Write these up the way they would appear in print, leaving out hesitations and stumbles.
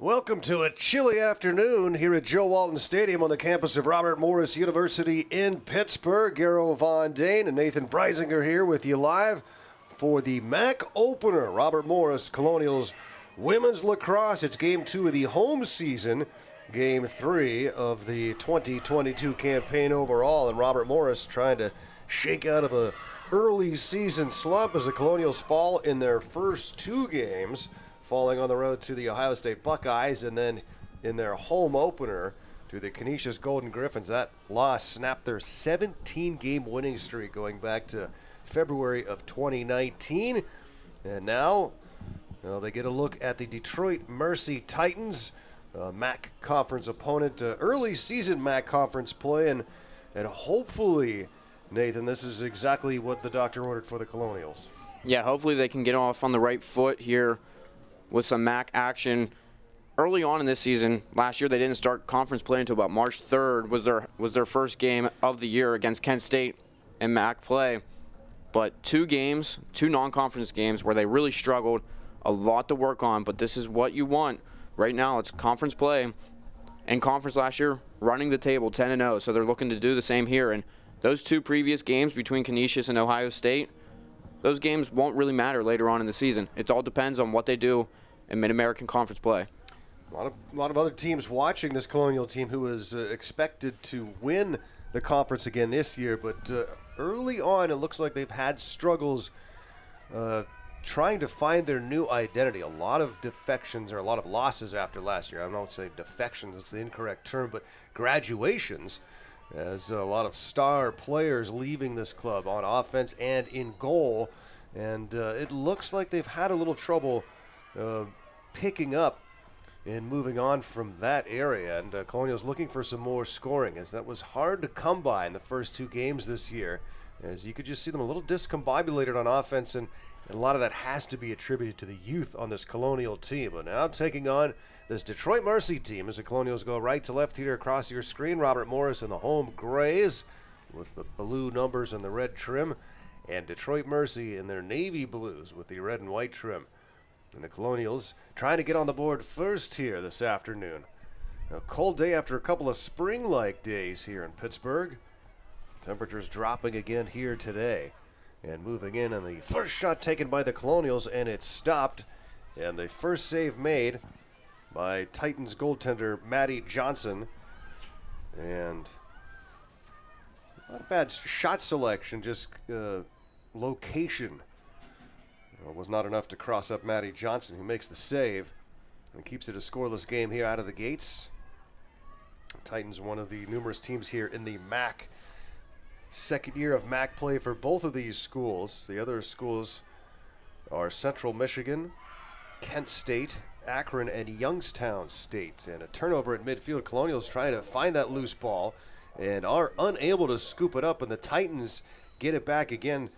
Welcome to a chilly afternoon here at Joe Walton Stadium on the campus of Robert Morris University in Pittsburgh. Garo Von Dane and Nathan Breisinger here with you live for the MAC opener. Robert Morris Colonials women's lacrosse. It's game 2 of the home season, game 3 of the 2022 campaign overall. And Robert Morris trying to shake out of a early season slump as the Colonials fall in their first 2 games, falling on the road to the Ohio State Buckeyes, and then in their home opener to the Canisius Golden Griffins. That loss snapped their 17-game winning streak going back to February of 2019. And now they get a look at the Detroit Mercy Titans, MAC conference opponent, early season MAC conference play, and hopefully, Nathan, this is exactly what the doctor ordered for the Colonials. Yeah, hopefully they can get off on the right foot here with some MAC action. Early on in this season, last year they didn't start conference play until about March 3rd was their first game of the year against Kent State in MAC play. But 2 games, 2 non-conference games where they really struggled, a lot to work on, but this is what you want. Right now it's conference play, and conference last year running the table 10-0, so they're looking to do the same here. And those 2 previous games between Canisius and Ohio State, those games won't really matter later on in the season. It all depends on what they do in Mid-American Conference play. A lot of other teams watching this Colonial team who is expected to win the conference again this year, but early on it looks like they've had struggles trying to find their new identity. A lot of defections or a lot of losses after last year. I don't say defections, it's the incorrect term, but graduations, as a lot of star players leaving this club on offense and in goal. And it looks like they've had a little trouble picking up and moving on from that area. And Colonials looking for some more scoring, as that was hard to come by in the first 2 games this year, as you could just see them a little discombobulated on offense, and a lot of that has to be attributed to the youth on this Colonial team. But now taking on this Detroit Mercy team as the Colonials go right to left here across your screen. Robert Morris in the home grays with the blue numbers and the red trim, and Detroit Mercy in their navy blues with the red and white trim. And the Colonials trying to get on the board first here this afternoon. A cold day after a couple of spring-like days here in Pittsburgh. Temperatures dropping again here today. And moving in, and the first shot taken by the Colonials, and it stopped. And the first save made by Titans goaltender Maddie Johnson. And not a bad shot selection, just location was not enough to cross up Maddie Johnson, who makes the save and keeps it a scoreless game here out of the gates. Titans, one of the numerous teams here in the MAC. Second year of MAC play for both of these schools. The other schools are Central Michigan, Kent State, Akron, and Youngstown State. And a turnover at midfield. Colonials trying to find that loose ball and are unable to scoop it up, and the Titans get it back again.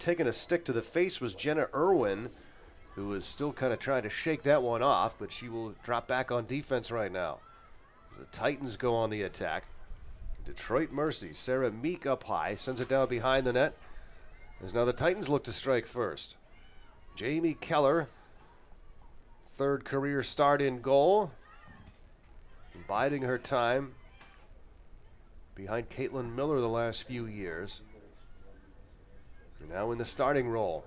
Taking a stick to the face was Jenna Irwin, who is still kind of trying to shake that one off, but she will drop back on defense right now. The Titans go on the attack. Detroit Mercy, Sarah Meek up high, sends it down behind the net. As now the Titans look to strike first. Jamie Keller, 3rd career start in goal, biding her time behind Caitlin Miller the last few years. Now in the starting role.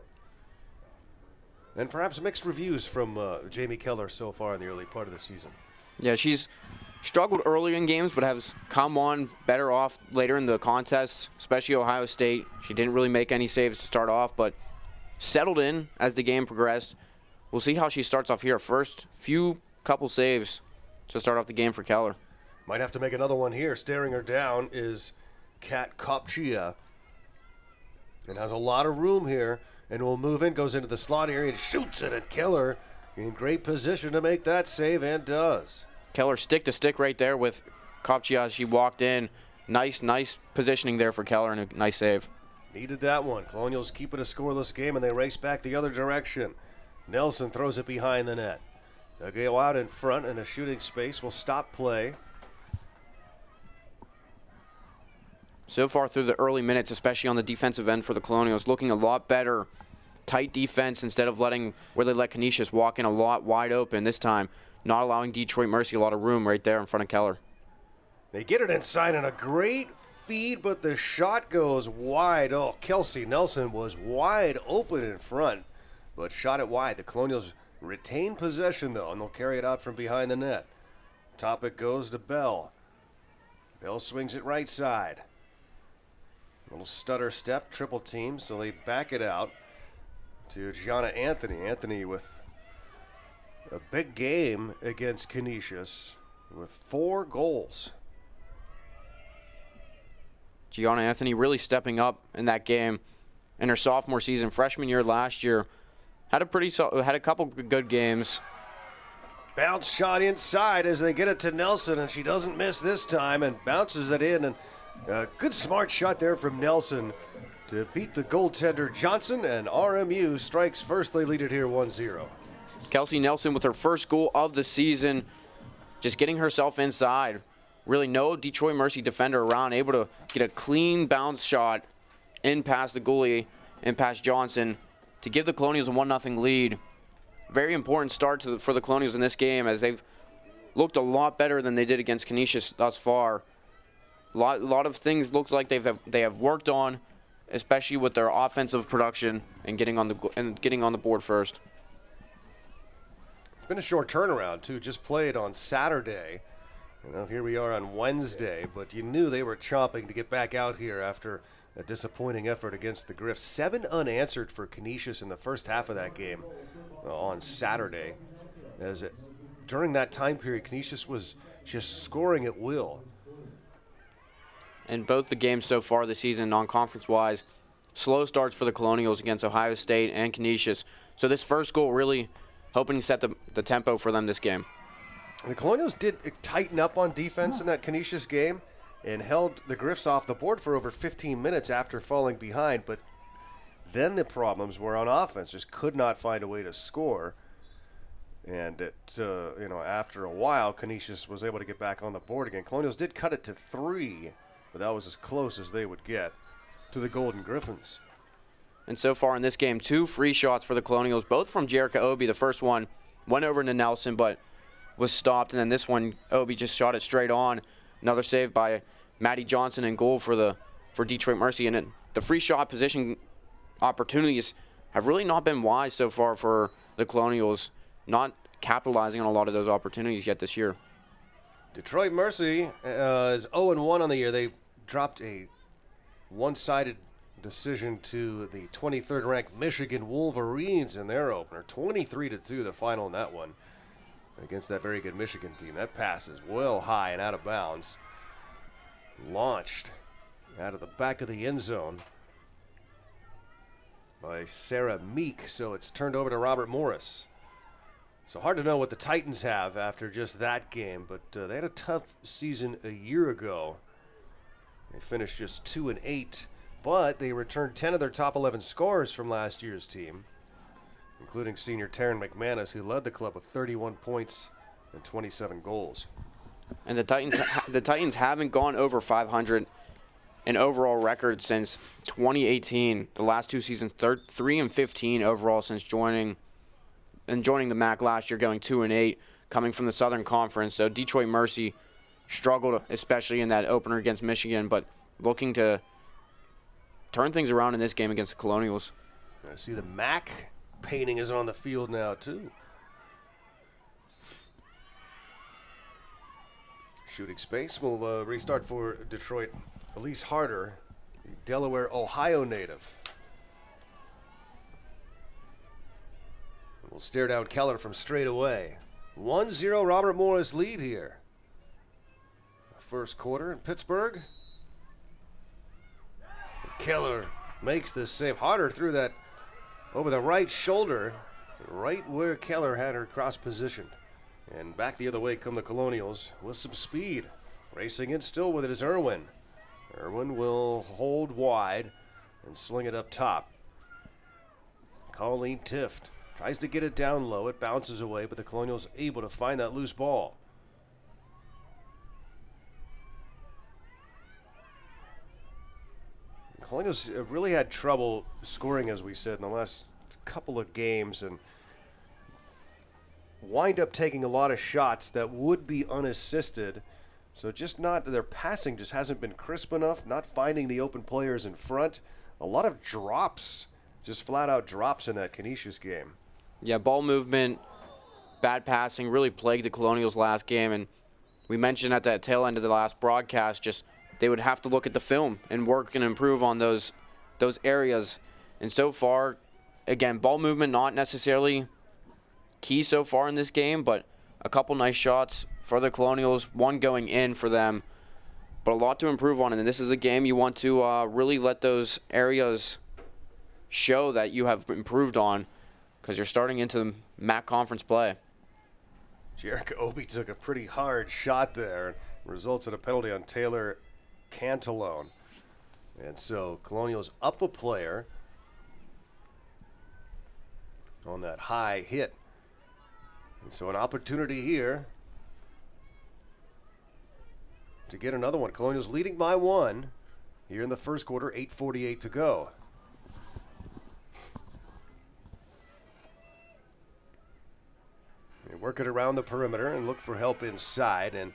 And perhaps mixed reviews from Jamie Keller so far in the early part of the season. Yeah, she's struggled early in games, but has come on better off later in the contest, especially Ohio State. She didn't really make any saves to start off, but settled in as the game progressed. We'll see how she starts off here. First couple saves to start off the game for Keller. Might have to make another one here. Staring her down is Kat Kopchia. And has a lot of room here, and will move in, goes into the slot area and shoots it at Keller. In great position to make that save, and does. Keller stick to stick right there with Kopchia as she walked in. Nice positioning there for Keller, and a nice save. Needed that one. Colonials keep it a scoreless game, and they race back the other direction. Nelson throws it behind the net. They'll go out in front, and a shooting space will stop play. So far through the early minutes, especially on the defensive end for the Colonials, looking a lot better. Tight defense instead of letting where they let Canisius walk in a lot wide open. This time, not allowing Detroit Mercy a lot of room right there in front of Keller. They get it inside and a great feed, but the shot goes wide. Oh, Kelsey Nelson was wide open in front, but shot it wide. The Colonials retain possession, though, and they'll carry it out from behind the net. Top it goes to Bell. Bell swings it right side. Little stutter step, triple team, so they back it out to Gianna Anthony. Anthony with a big game against Canisius with 4 goals. Gianna Anthony really stepping up in that game in her sophomore season. Freshman year last year, had a couple good games. Bounce shot inside as they get it to Nelson, and she doesn't miss this time and bounces it in. And a good smart shot there from Nelson to beat the goaltender Johnson, and RMU strikes first. They lead it here 1-0. Kelsey Nelson with her first goal of the season, just getting herself inside. Really no Detroit Mercy defender around, able to get a clean bounce shot in past the goalie and past Johnson to give the Colonials a 1-0 lead. Very important start for the Colonials in this game, as they've looked a lot better than they did against Canisius thus far. A lot of things look like they have worked on, especially with their offensive production and getting on the board first. It's been a short turnaround too. Just played on Saturday. Here we are on Wednesday, but you knew they were chomping to get back out here after a disappointing effort against the Griffs. 7 unanswered for Canisius in the first half of that game on Saturday. During that time period, Canisius was just scoring at will. In both the games so far this season, non-conference-wise, slow starts for the Colonials against Ohio State and Canisius. So this first goal really hoping to set the tempo for them this game. The Colonials did tighten up on defense in that Canisius game and held the Griffs off the board for over 15 minutes after falling behind, but then the problems were on offense. Just could not find a way to score. And after a while, Canisius was able to get back on the board again. Colonials did cut it to 3, but that was as close as they would get to the Golden Griffins. And so far in this game, 2 free shots for the Colonials, both from Jerica Obi. The first one went over to Nelson, but was stopped, and then this one, Obi just shot it straight on. Another save by Maddie Johnson and goal for Detroit Mercy. And the free shot position opportunities have really not been wise so far for the Colonials, not capitalizing on a lot of those opportunities yet this year. Detroit Mercy is 0-1 on the year. They dropped a one-sided decision to the 23rd ranked Michigan Wolverines in their opener. 23-2 the final in that one against that very good Michigan team. That pass is well high and out of bounds. Launched out of the back of the end zone by Sarah Meek, so it's turned over to Robert Morris. So hard to know what the Titans have after just that game, but they had a tough season a year ago. They finished just 2-8, but they returned 10 of their top 11 scorers from last year's team, including senior Taryn McManus, who led the club with 31 points and 27 goals. And the Titans haven't gone over 500 in overall record since 2018. The last 2 seasons, 3-15 overall since joining the MAC last year, going 2-8, coming from the Southern Conference. So Detroit Mercy struggled, especially in that opener against Michigan, but looking to turn things around in this game against the Colonials. I see the MAC painting is on the field now too. Shooting space will restart for Detroit. Elise Harder, the Delaware, Ohio native. We'll stare down Keller from straight away. 1-0 Robert Morris lead here. First quarter in Pittsburgh. Keller makes the save. Harder threw that over the right shoulder, right where Keller had her cross positioned. And back the other way come the Colonials with some speed. Racing in still with it is Irwin. Irwin will hold wide and sling it up top. Colleen Tift tries to get it down low. It bounces away, but the Colonials able to find that loose ball. The Colonials really had trouble scoring, as we said, in the last couple of games, and wind up taking a lot of shots that would be unassisted. So their passing just hasn't been crisp enough, not finding the open players in front. A lot of drops, just flat out drops in that Canisius game. Yeah, ball movement, bad passing really plagued the Colonials last game. And we mentioned at that tail end of the last broadcast, just they would have to look at the film and work and improve on those areas. And so far, again, ball movement not necessarily key so far in this game, but a couple nice shots for the Colonials, one going in for them, but a lot to improve on. And this is a game you want to really let those areas show that you have improved on, because you're starting into MAC conference play. Jericho Obi took a pretty hard shot there. Results in a penalty on Taylor Cantalone. And so Colonials up a player on that high hit. And so an opportunity here to get another one. Colonials leading by 1 here in the first quarter, 8:48 to go. They work it around the perimeter and look for help inside, and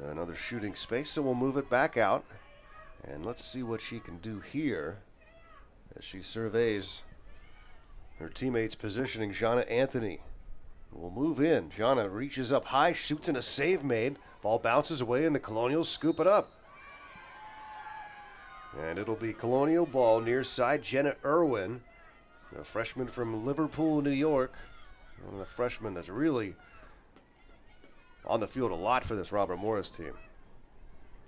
another shooting space, so we'll move it back out. And let's see what she can do here as she surveys her teammates positioning. Jana Anthony will move in. Jana reaches up high, shoots in a save made. Ball bounces away, and the Colonials scoop it up. And it'll be Colonial ball near side. Jenna Irwin, a freshman from Liverpool, New York. One of the freshmen that's really on the field a lot for this Robert Morris team.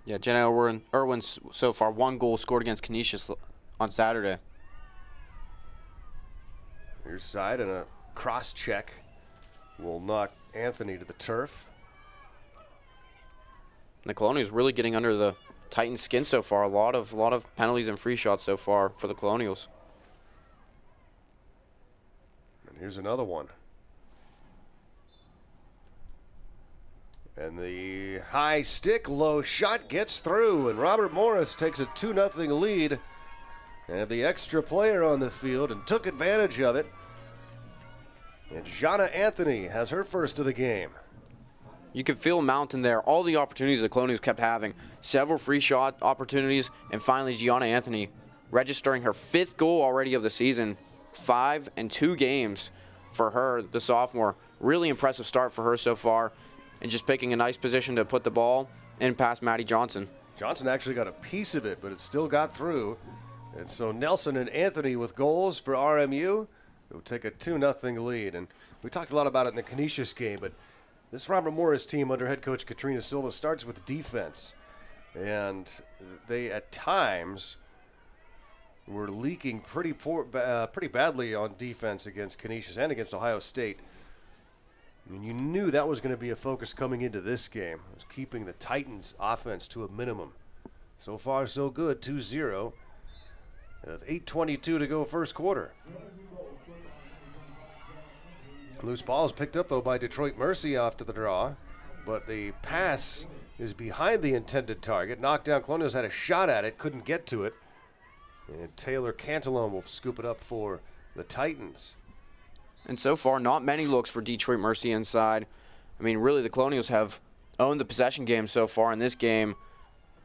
Yeah, Jenna Irwin so far 1 goal scored against Canisius on Saturday. Near side, and a cross check will knock Anthony to the turf. And the Colonials really getting under the Titans' skin so far. A lot of penalties and free shots so far for the Colonials. And here's another one. And the high stick, low shot gets through, and Robert Morris takes a 2-0 lead. And have the extra player on the field and took advantage of it. And Jana Anthony has her first of the game. You can feel Mountain there. All the opportunities the Colonials kept having. Several free shot opportunities, and finally Gianna Anthony registering her 5th goal already of the season. 5 in 2 games for her, the sophomore. Really impressive start for her so far, and just picking a nice position to put the ball in past Maddie Johnson. Johnson actually got a piece of it, but it still got through. And so Nelson and Anthony with goals for RMU. They'll take a 2-0 lead. And we talked a lot about it in the Canisius game, but this Robert Morris team under head coach Katrina Silva starts with defense. And they, at times, were leaking pretty badly on defense against Canisius and against Ohio State. And you knew that was going to be a focus coming into this game. It was keeping the Titans' offense to a minimum. So far, so good, 2-0. With 8:22 to go first quarter. Loose ball is picked up, though, by Detroit Mercy off to the draw. But the pass is behind the intended target. Knocked down. Colonials had a shot at it, couldn't get to it. And Taylor Cantalone will scoop it up for the Titans. And so far, not many looks for Detroit Mercy inside. I mean, really, the Colonials have owned the possession game so far in this game,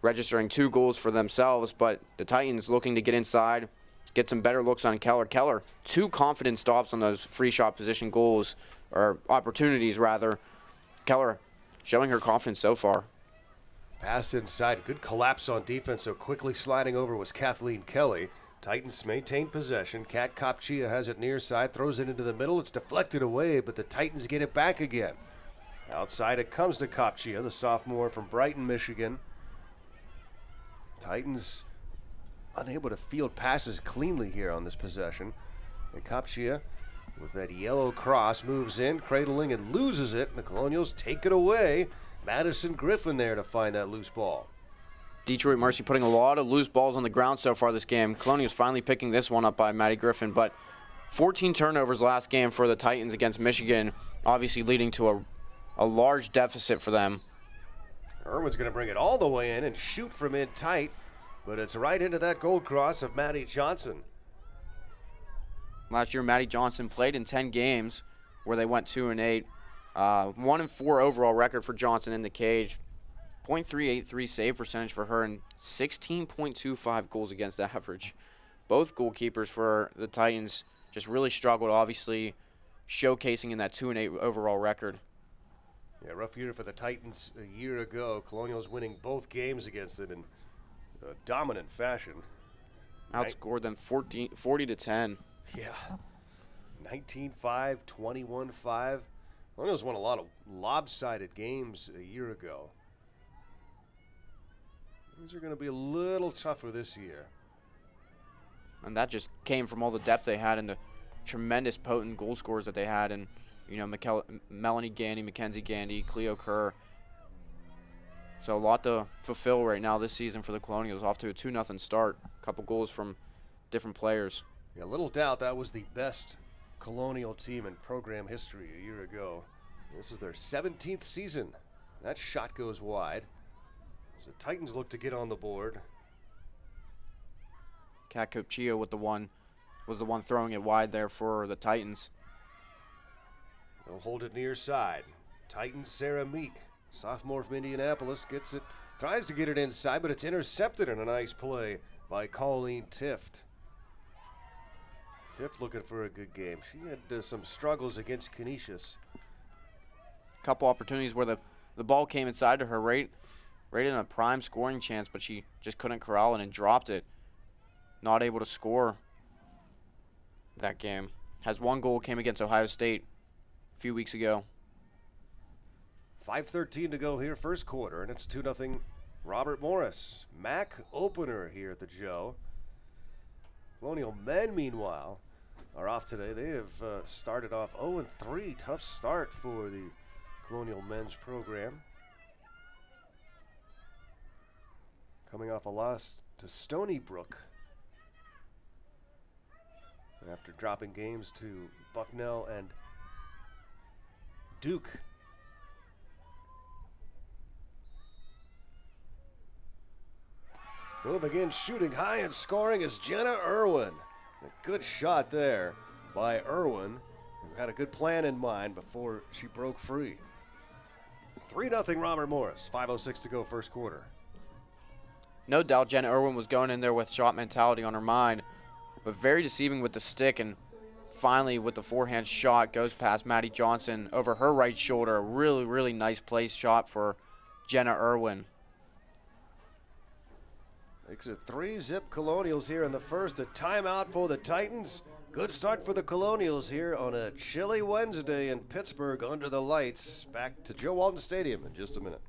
registering 2 goals for themselves, but the Titans looking to get inside, get some better looks on Keller. Keller, 2 confident stops on those free shot position goals, or opportunities, rather. Keller showing her confidence so far. Pass inside. Good collapse on defense, so quickly sliding over was Kathleen Kelly. Titans maintain possession. Kat Kopchia has it near side, throws it into the middle. It's deflected away, but the Titans get it back again. Outside it comes to Kopchia, the sophomore from Brighton, Michigan. Titans unable to field passes cleanly here on this possession. And Kopchia, with that yellow cross, moves in, cradling and loses it. The Colonials take it away. Madison Griffin there to find that loose ball. Detroit Mercy putting a lot of loose balls on the ground so far this game. Colonials finally picking this one up by Maddie Griffin, but 14 turnovers last game for the Titans against Michigan, obviously leading to a large deficit for them. Irwin's going to bring it all the way in and shoot from in tight, but it's right into that gold cross of Maddie Johnson. Last year, Maddie Johnson played in 10 games, where they went 2-8. 1-4 overall record for Johnson in the cage. .383 save percentage for her and 16.25 goals against average. Both goalkeepers for the Titans just really struggled, obviously showcasing in that 2-8 overall record. Yeah, rough year for the Titans a year ago. Colonials winning both games against them in dominant fashion. Outscored them 40-10. Yeah. 19-5, 21-5. Colonials won a lot of lopsided games a year ago. These are going to be a little tougher this year. And that just came from all the depth they had and the tremendous potent goal scorers that they had. And, you know, Melanie Gandy, Mackenzie Gandy, Cleo Kerr. So a lot to fulfill right now this season for the Colonials. Off to a 2-0 start. A couple goals from different players. Yeah, little doubt that was the best Colonial team in program history a year ago. This is their 17th season. That shot goes wide. So Titans look to get on the board. Kat Copchio was the one throwing it wide there for the Titans. They'll hold it near side. Titans Sarah Meek, sophomore from Indianapolis, gets it, tries to get it inside, but it's intercepted in a nice play by Colleen Tift. Tift looking for a good game. She had some struggles against Canisius. Couple opportunities where the ball came inside to her right in a prime scoring chance, but she just couldn't corral it and dropped it. Not able to score that game. Has one goal, came against Ohio State a few weeks ago. 5:13 to go here, first quarter, and it's 2-0 Robert Morris. MAC opener here at the Joe. Colonial men, meanwhile, are off today. They have started off 0-3. Tough start for the Colonial men's program. Coming off a loss to Stony Brook after dropping games to Bucknell and Duke. Moving in, shooting high and scoring is Jenna Irwin. A good shot there by Irwin, who had a good plan in mind before she broke free. 3-0 Robert Morris, 5:06 to go first quarter. No doubt Jenna Irwin was going in there with shot mentality on her mind, but very deceiving with the stick, and finally with the forehand shot goes past Maddie Johnson over her right shoulder. A really, really nice place shot for Jenna Irwin. Makes it 3-0 Colonials here in the first. A timeout for the Titans. Good start for the Colonials here on a chilly Wednesday in Pittsburgh under the lights. Back to Joe Walton Stadium in just a minute.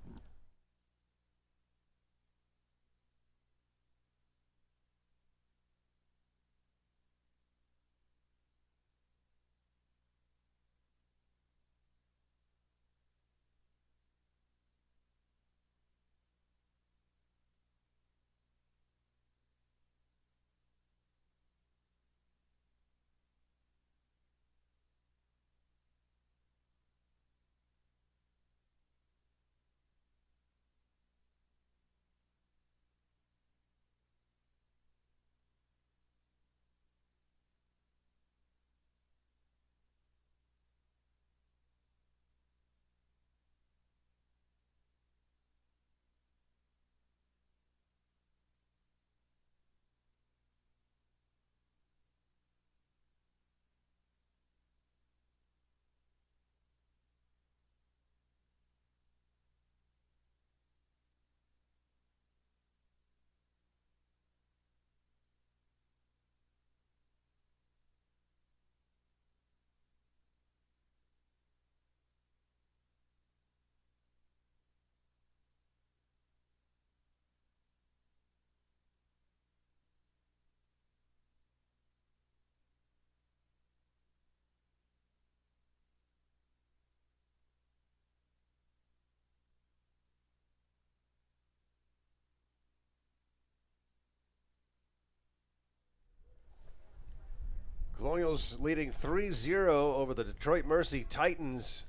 Colonials leading 3-0 over the Detroit Mercy Titans.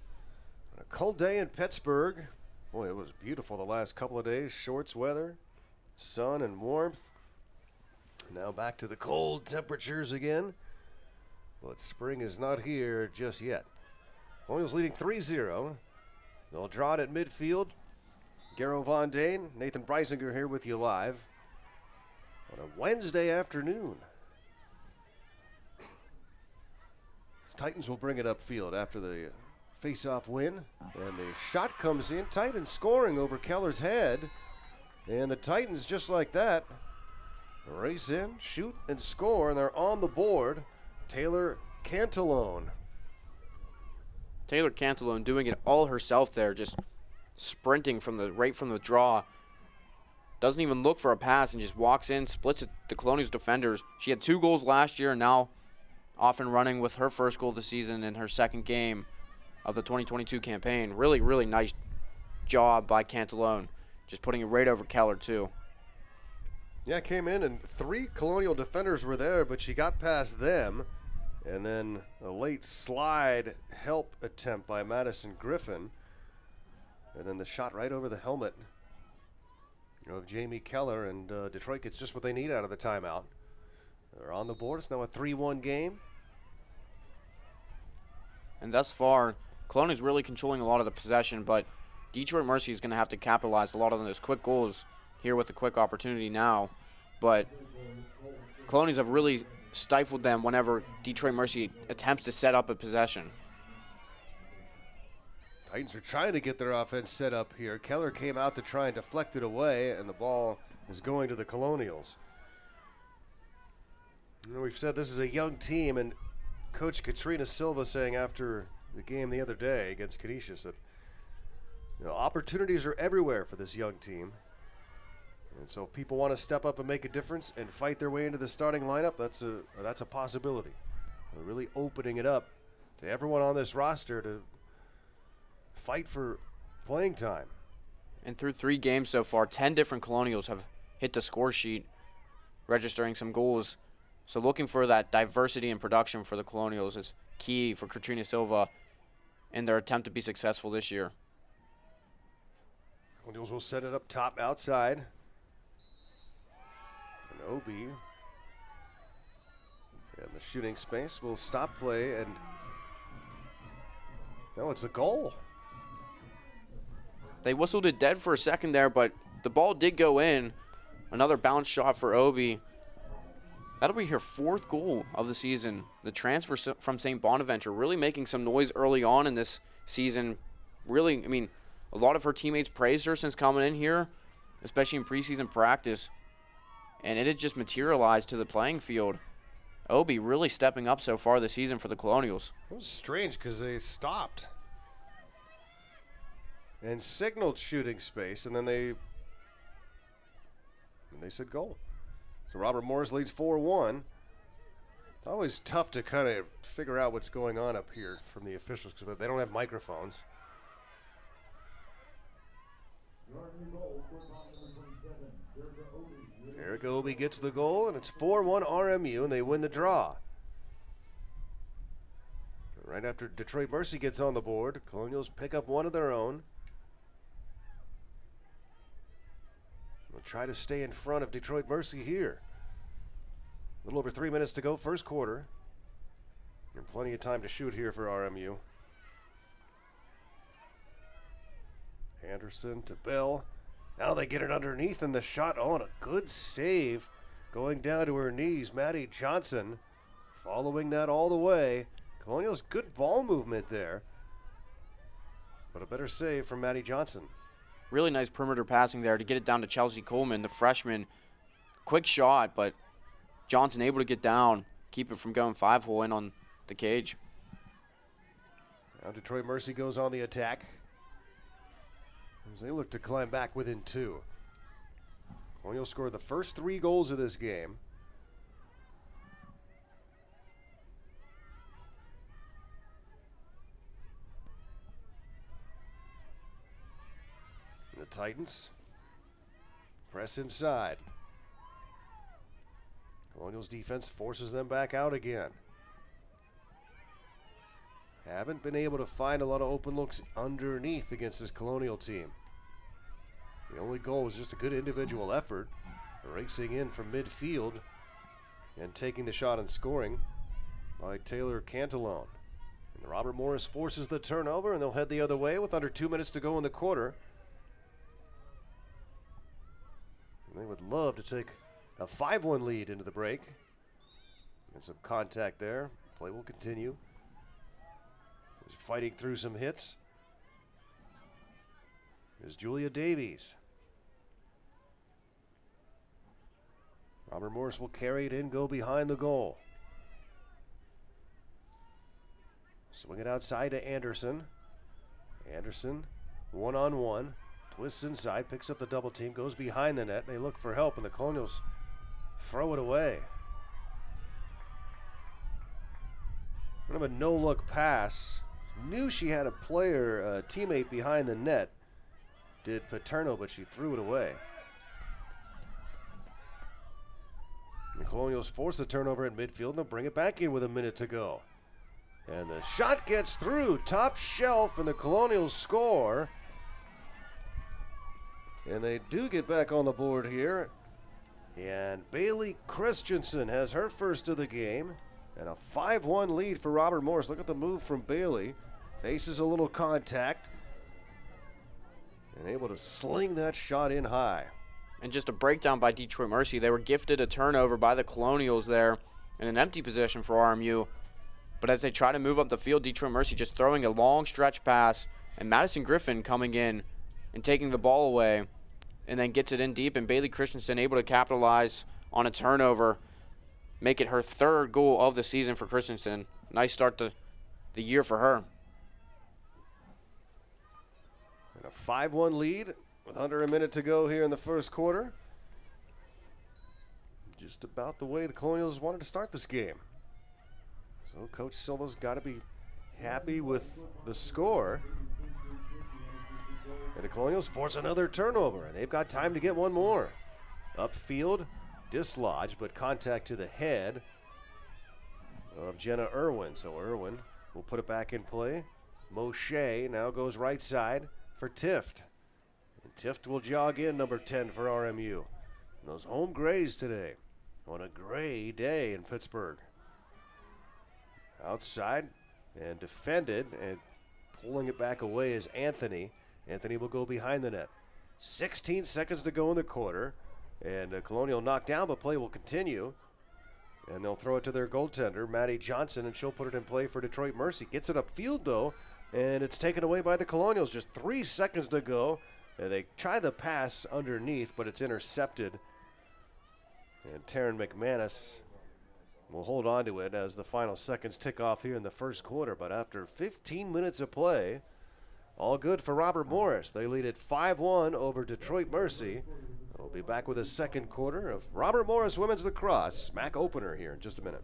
On a cold day in Pittsburgh. Boy, it was beautiful the last couple of days. Shorts weather, sun and warmth. Now back to the cold temperatures again. But spring is not here just yet. Colonials leading 3-0. They'll draw it at midfield. Garrow Von Dane, Nathan Breisinger here with you live on a Wednesday afternoon. Titans will bring it upfield after the face-off win. And the shot comes in. Titans scoring over Keller's head. And the Titans, just like that, race in, shoot, and score. And they're on the board. Taylor Cantalone. Taylor Cantalone doing it all herself there, just sprinting right from the draw. Doesn't even look for a pass and just walks in, splits at the Colonials defenders. She had 2 goals last year and now off and running with her first goal of the season in her second game of the 2022 campaign. Really, really nice job by Cantalone. Just putting it right over Keller, too. Yeah, came in and 3 Colonial defenders were there, but she got past them. And then a late slide help attempt by Madison Griffin. And then the shot right over the helmet of Jamie Keller. And Detroit gets just what they need out of the timeout. They're on the board. It's now a 3-1 game. And thus far, Colonials really controlling a lot of the possession, but Detroit Mercy is going to have to capitalize a lot on those quick goals here with a quick opportunity now. But Colonials have really stifled them whenever Detroit Mercy attempts to set up a possession. Titans are trying to get their offense set up here. Keller came out to try and deflect it away, and the ball is going to the Colonials. You know, we've said this is a young team, and Coach Katrina Silva saying after the game the other day against Canisius that opportunities are everywhere for this young team. And so if people want to step up and make a difference and fight their way into the starting lineup, that's a possibility. We're really opening it up to everyone on this roster to fight for playing time. And through 3 games so far, 10 different Colonials have hit the score sheet, registering some goals. So looking for that diversity in production for the Colonials is key for Katrina Silva in their attempt to be successful this year. Colonials will set it up top outside. And Obi in the shooting space will stop play, and no, it's a goal. They whistled it dead for a second there, but the ball did go in. Another bounce shot for Obi. That'll be her 4th goal of the season. The transfer from St. Bonaventure really making some noise early on in this season. Really, I mean, a lot of her teammates praised her since coming in here, especially in preseason practice. And it has just materialized to the playing field. Obi really stepping up so far this season for the Colonials. It was strange because they stopped and signaled shooting space, and then they said goal. So Robert Morris leads 4-1. It's always tough to kind of figure out what's going on up here from the officials because they don't have microphones. Erica Obi gets the goal, and it's 4-1 RMU, and they win the draw. Right after Detroit Mercy gets on the board, Colonials pick up one of their own. We'll try to stay in front of Detroit Mercy here. A little over 3 minutes to go, first quarter. And plenty of time to shoot here for RMU. Anderson to Bell. Now they get it underneath, and the shot on a good save. Going down to her knees, Maddie Johnson following that all the way. Colonials good ball movement there. But a better save from Maddie Johnson. Really nice perimeter passing there to get it down to Chelsea Coleman, the freshman. Quick shot, but Johnson able to get down, keep it from going 5-hole in on the cage. Now Detroit Mercy goes on the attack as they look to climb back within 2. Colonials scored the first 3 goals of this game. And the Titans press inside. Colonials defense forces them back out again. Haven't been able to find a lot of open looks underneath against this Colonial team. The only goal was just a good individual effort, racing in from midfield and taking the shot and scoring by Taylor Cantalone. And Robert Morris forces the turnover, and they'll head the other way with under 2 minutes to go in the quarter. And they would love to take a 5-1 lead into the break. And some contact there. Play will continue. He's fighting through some hits. Here's Julia Davies. Robert Morris will carry it in, go behind the goal. Swing it outside to Anderson. Anderson, one-on-one. Twists inside, picks up the double team, goes behind the net. They look for help, and the Colonials throw it away. Kind of a no-look pass. Knew she had a player, a teammate behind the net. Did Paterno, but she threw it away. The Colonials force the turnover at midfield, and they'll bring it back in with a minute to go. And the shot gets through, top shelf, and the Colonials score. And they do get back on the board here. And Bailey Christensen has her first of the game. And a 5-1 lead for Robert Morris. Look at the move from Bailey. Faces a little contact. And able to sling that shot in high. And just a breakdown by Detroit Mercy. They were gifted a turnover by the Colonials there in an empty possession for RMU. But as they try to move up the field, Detroit Mercy just throwing a long stretch pass. And Madison Griffin coming in and taking the ball away. And then gets it in deep. And Bailey Christensen able to capitalize on a turnover. Make it her third goal of the season for Christensen. Nice start to the year for her. And a 5-1 lead with under a minute to go here in the first quarter. Just about the way the Colonials wanted to start this game. So Coach Silva's got to be happy with the score. And the Colonials force another turnover, and they've got time to get one more. Upfield, dislodged, but contact to the head of Jenna Irwin. So Irwin will put it back in play. Moshe now goes right side for Tift. And Tift will jog in, number 10 for RMU. And those home grays today on a gray day in Pittsburgh. Outside and defended, and pulling it back away is Anthony. Anthony will go behind the net. 16 seconds to go in the quarter. And a Colonial knocked down, but play will continue. And they'll throw it to their goaltender, Maddie Johnson, and she'll put it in play for Detroit Mercy. Gets it upfield, though, and it's taken away by the Colonials. Just 3 seconds to go. And they try the pass underneath, but it's intercepted. And Taryn McManus will hold on to it as the final seconds tick off here in the first quarter. But after 15 minutes of play, all good for Robert Morris. They lead it 5-1 over Detroit Mercy. We'll be back with a second quarter of Robert Morris Women's Lacrosse MAC opener here in just a minute.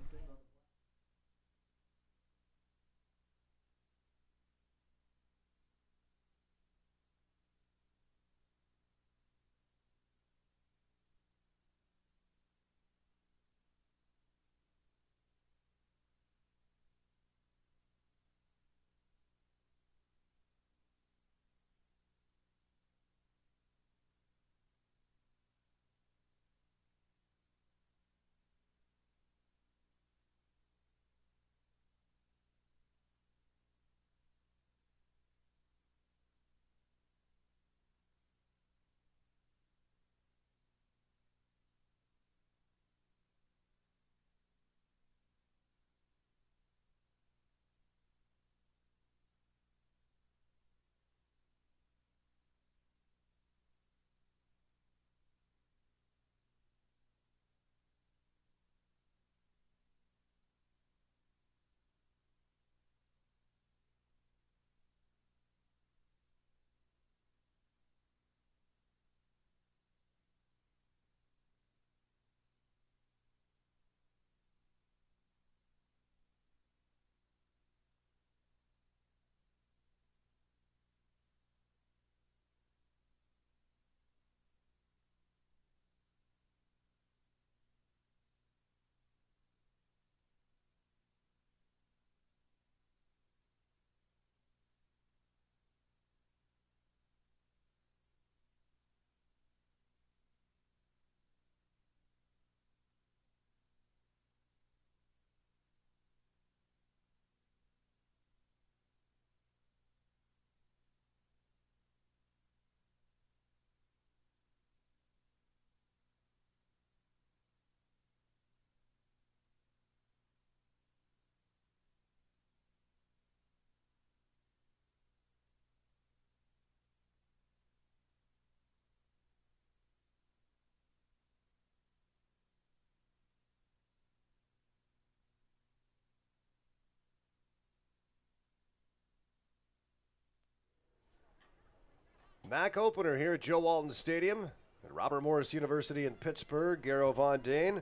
MAC opener here at Joe Walton Stadium at Robert Morris University in Pittsburgh. Garrow Von Dane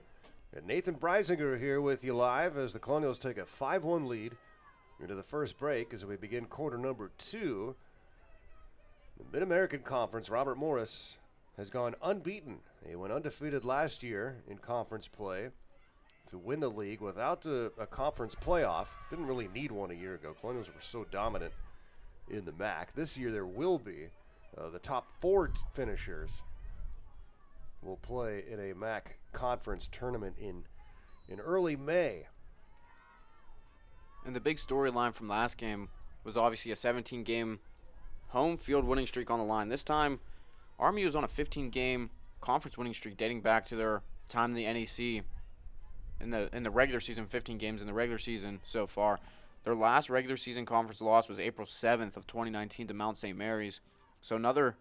and Nathan Breisinger here with you live as the Colonials take a 5-1 lead into the first break as we begin quarter number 2. The Mid-American Conference, Robert Morris has gone unbeaten. They went undefeated last year in conference play to win the league without a conference playoff. Didn't really need one a year ago. Colonials were so dominant in the MAC. This year there will be. The top 4 finishers will play in a MAC conference tournament in early May. And the big storyline from last game was obviously a 17-game home field winning streak on the line. This time, RMU is on a 15-game conference winning streak dating back to their time in the NEC in the regular season, 15 games in the regular season so far. Their last regular season conference loss was April 7th of 2019 to Mount St. Mary's. So another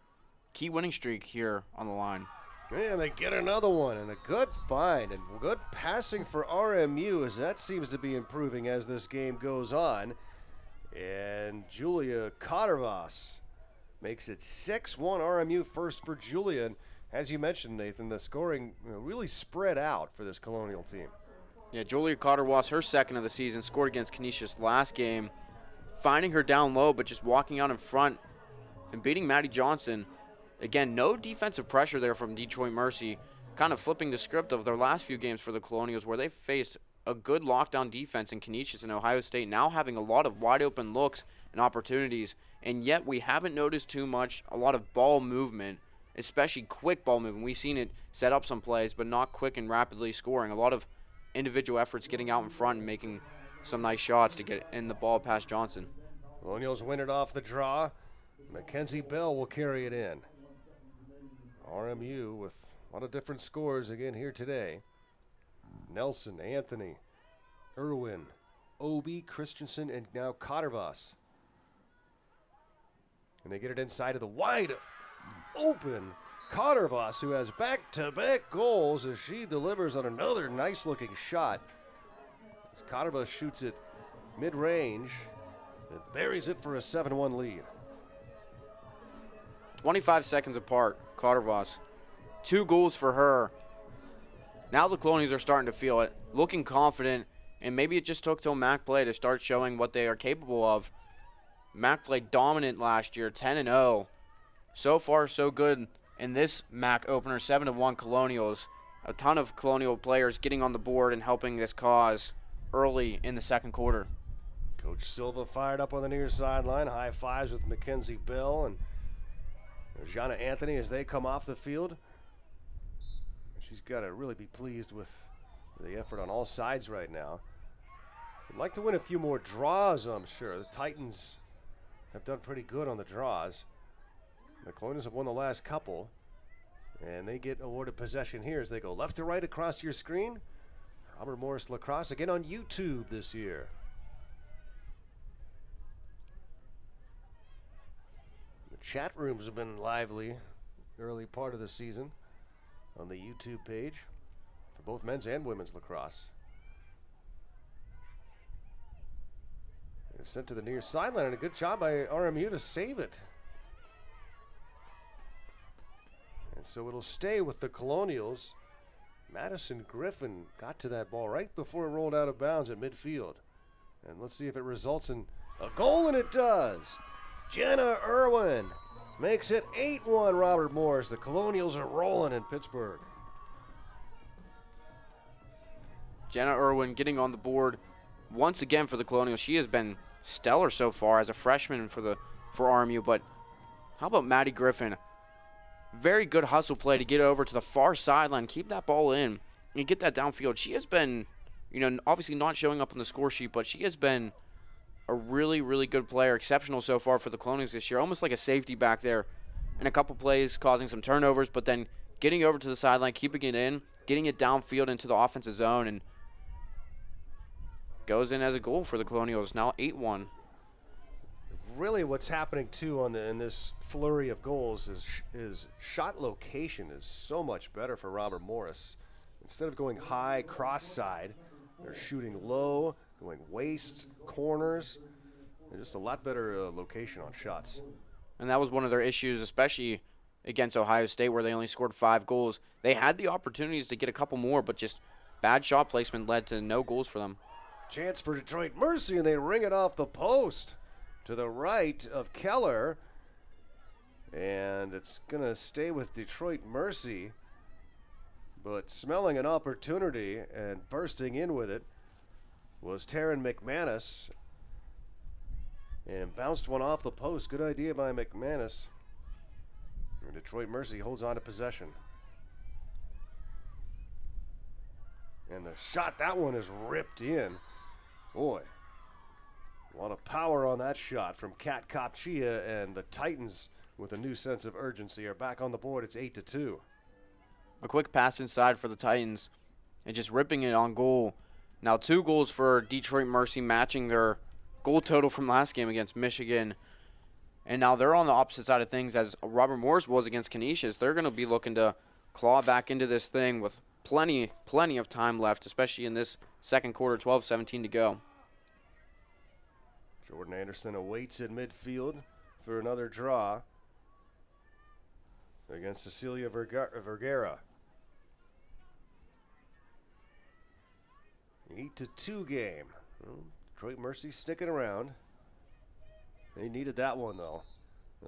key winning streak here on the line. And they get another one, and a good find and good passing for RMU as that seems to be improving as this game goes on. And Julia Cottervas makes it 6-1 RMU first for Julia. And as you mentioned, Nathan, the scoring really spread out for this Colonial team. Yeah, Julia Cottervas, her second of the season, scored against Canisius last game, finding her down low but just walking out in front and beating Maddie Johnson. Again, no defensive pressure there from Detroit Mercy, kind of flipping the script of their last few games for the Colonials where they faced a good lockdown defense in Canisius and Ohio State, now having a lot of wide open looks and opportunities, and yet we haven't noticed too much, a lot of ball movement, especially quick ball movement. We've seen it set up some plays, but not quick and rapidly scoring. A lot of individual efforts getting out in front and making some nice shots to get in the ball past Johnson. Colonials win it off the draw. Mackenzie Bell will carry it in. RMU with a lot of different scores again here today. Nelson, Anthony, Irwin, Obi, Christensen, and now Cottervas. And they get it inside of the wide open Cottervas, who has back-to-back goals as she delivers on another nice-looking shot. As Cottervas shoots it mid-range and buries it for a 7-1 lead. 25 seconds apart, Cottervas. 2 goals for her. Now the Colonials are starting to feel it, looking confident, and maybe it just took till MAC play to start showing what they are capable of. MAC played dominant last year, 10-0. So far, so good in this MAC opener, 7-1 Colonials. A ton of Colonial players getting on the board and helping this cause early in the second quarter. Coach Silva fired up on the near sideline. High fives with Mackenzie Bell and Jana Anthony as they come off the field. She's got to really be pleased with the effort on all sides right now. Would like to win a few more draws, I'm sure. The Titans have done pretty good on the draws. The Colonials have won the last couple, and they get awarded possession here as they go left to right across your screen. Robert Morris Lacrosse again on YouTube this year. The chat rooms have been lively early part of the season on the YouTube page for both men's and women's lacrosse. It's sent to the near sideline, and a good job by RMU to save it. And so it'll stay with the Colonials. Madison Griffin got to that ball right before it rolled out of bounds at midfield. And let's see if it results in a goal, and it does. Jenna Irwin makes it 8-1 Robert Morris. The Colonials are rolling in Pittsburgh. Jenna Irwin getting on the board once again for the Colonials. She has been stellar so far as a freshman for RMU, but how about Maddie Griffin? Very good hustle play to get over to the far sideline, keep that ball in, and get that downfield. She has been, obviously not showing up on the score sheet, but she has been a really, really good player, exceptional so far for the Colonials this year, almost like a safety back there in a couple plays, causing some turnovers, but then getting over to the sideline, keeping it in, getting it downfield into the offensive zone, and goes in as a goal for the Colonials, now 8-1. Really what's happening, too, in this flurry of goals is shot location is so much better for Robert Morris. Instead of going high cross-side, they're shooting low, going waist, corners, and just a lot better location on shots. And that was one of their issues, especially against Ohio State, where they only scored 5 goals. They had the opportunities to get a couple more, but just bad shot placement led to no goals for them. Chance for Detroit Mercy, and they ring it off the post to the right of Keller. And it's going to stay with Detroit Mercy. But smelling an opportunity and bursting in with it was Taryn McManus. And bounced one off the post. Good idea by McManus. And Detroit Mercy holds on to possession. And the shot, that one is ripped in. Boy, a lot of power on that shot from Kat Kopchia, and the Titans, with a new sense of urgency, are back on the board. It's 8-2. A quick pass inside for the Titans and just ripping it on goal. Now 2 goals for Detroit Mercy, matching their goal total from last game against Michigan. And now they're on the opposite side of things as Robert Morris was against Canisius. They're going to be looking to claw back into this thing with plenty of time left, especially in this second quarter, 12-17 to go. Jordan Anderson awaits at midfield for another draw against Cecilia Vergara. 8-2 game. Well, Detroit Mercy sticking around. They needed that one, though.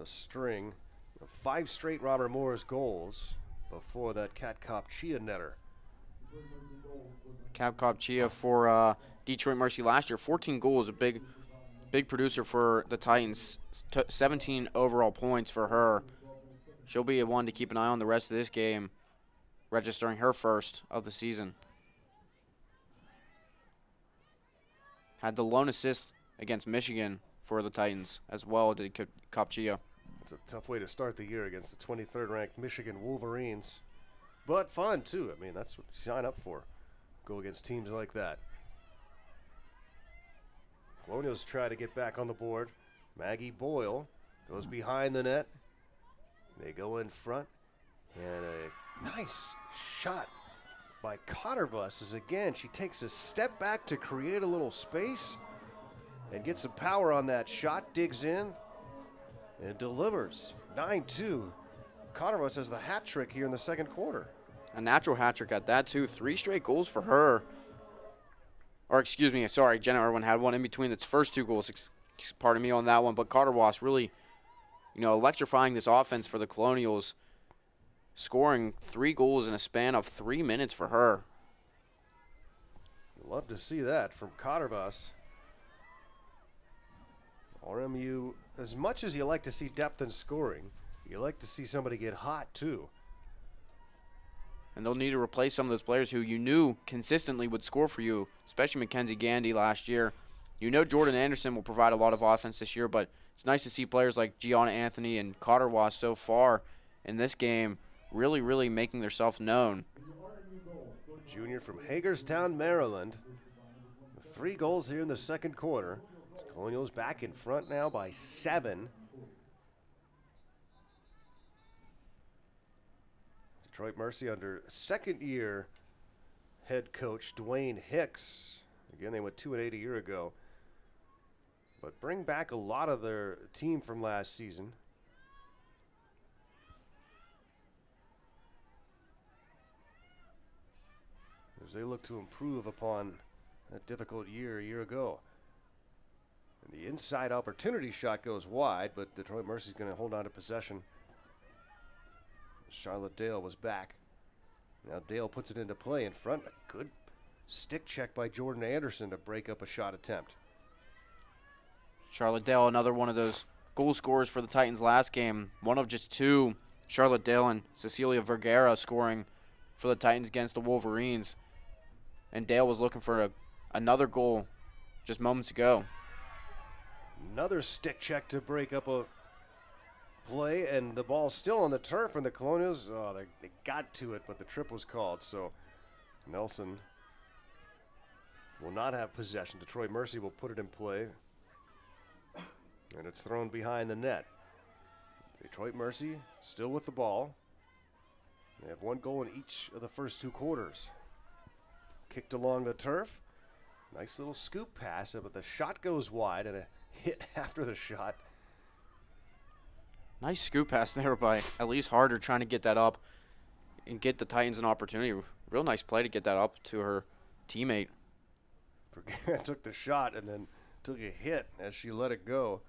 A string of 5 straight Robert Morris goals before that Kat Kopchia netter. Kat Kopchia for Detroit Mercy last year, 14 goals, a big producer for the Titans. 17 overall points for her. She'll be one to keep an eye on the rest of this game, registering her first of the season. Had the lone assist against Michigan for the Titans as well, did Kopchia. It's a tough way to start the year against the 23rd ranked Michigan Wolverines. But fun, too. I mean, that's what you sign up for. Go against teams like that. Colonials try to get back on the board. Maggie Boyle goes behind the net. They go in front. And a nice shot by Cotterbuss is again, she takes a step back to create a little space and gets some power on that shot, digs in, and delivers. 9-2. Cotterbuss has the hat trick here in the second quarter. A natural hat trick at that, too. 3 straight goals for her. Or, excuse me, sorry, Jenna Irwin had one in between its first 2 goals. Pardon me on that one. But Cotterbuss really, electrifying this offense for the Colonials, scoring 3 goals in a span of 3 minutes for her. Love to see that from Cotterbuss. RMU, as much as you like to see depth in scoring, you like to see somebody get hot, too. And they'll need to replace some of those players who you knew consistently would score for you, especially Mackenzie Gandy last year. Jordan Anderson will provide a lot of offense this year, but it's nice to see players like Gianna Anthony and Cotterbuss so far in this game really making themselves known. Junior from Hagerstown, Maryland. 3 goals here in the second quarter. Colonials back in front now by 7. Detroit Mercy under second-year head coach Dwayne Hicks. Again, they went 2-8 a year ago. But bring back a lot of their team from last season. As they look to improve upon that difficult year a year ago. And the inside opportunity shot goes wide, but Detroit Mercy's going to hold on to possession. Charlotte Dale was back. Now Dale puts it into play in front. A good stick check by Jordan Anderson to break up a shot attempt. Charlotte Dale, another one of those goal scorers for the Titans last game. One of just 2. Charlotte Dale and Cecilia Vergara scoring for the Titans against the Wolverines. And Dale was looking for another goal just moments ago. Another stick check to break up a play, and the ball's still on the turf, and the Colonials, they got to it, but the trip was called, so Nelson will not have possession. Detroit Mercy will put it in play, and it's thrown behind the net. Detroit Mercy still with the ball. They have 1 goal in each of the first 2 quarters. Kicked along the turf. Nice little scoop pass, but the shot goes wide, and a hit after the shot. Nice scoop pass there by at least Harder, trying to get that up and get the Titans an opportunity. Real nice play to get that up to her teammate. Vergara took the shot and then took a hit as she let it go.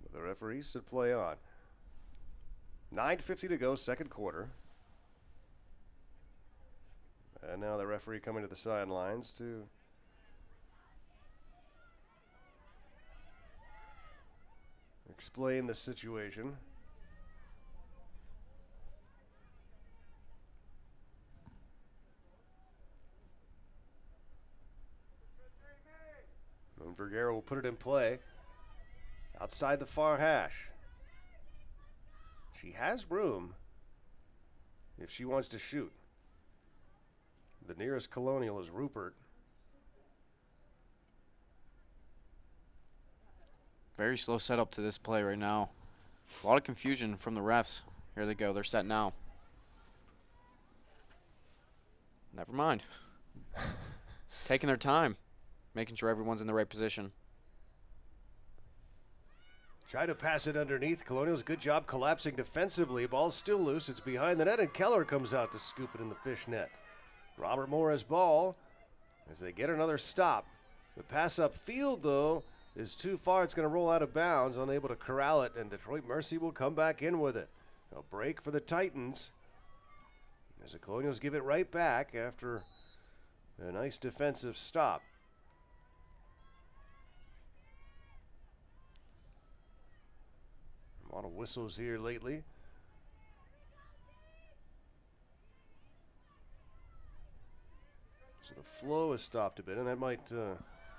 But the referees said play on. 9:50 to go, second quarter. And now the referee coming to the sidelines to explain the situation. And Vergara will put it in play outside the far hash. She has room if she wants to shoot. The nearest Colonial is Rupert. Very slow setup to this play right now. A lot of confusion from the refs. Here they go. They're set now. Never mind. Taking their time, making sure everyone's in the right position. Try to pass it underneath. Colonials, good job collapsing defensively. Ball's still loose. It's behind the net, and Keller comes out to scoop it in the fish net. Robert Morris ball as they get another stop. The pass upfield, though, is too far. It's going to roll out of bounds, unable to corral it, and Detroit Mercy will come back in with it. A break for the Titans as the Colonials give it right back after a nice defensive stop. A lot of whistles here lately. So the flow has stopped a bit, and that might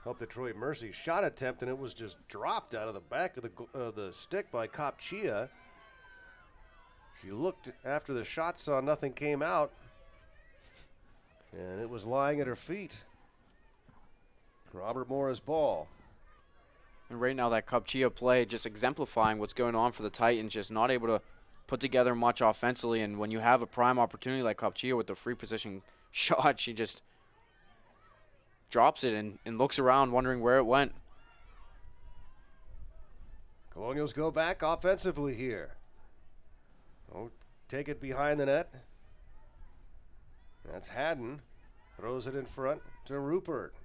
help Detroit Mercy. Shot attempt, and it was just dropped out of the back of the stick by Kopchia. She looked after the shot, saw nothing came out, and it was lying at her feet. Robert Morris ball. And right now that Kopchia play just exemplifying what's going on for the Titans, just not able to put together much offensively. And when you have a prime opportunity like Kopchia with the free position shot, she just drops it and looks around wondering where it went. Colonials go back offensively here. Oh, take it behind the net. That's Haddon. Throws it in front to Rupert.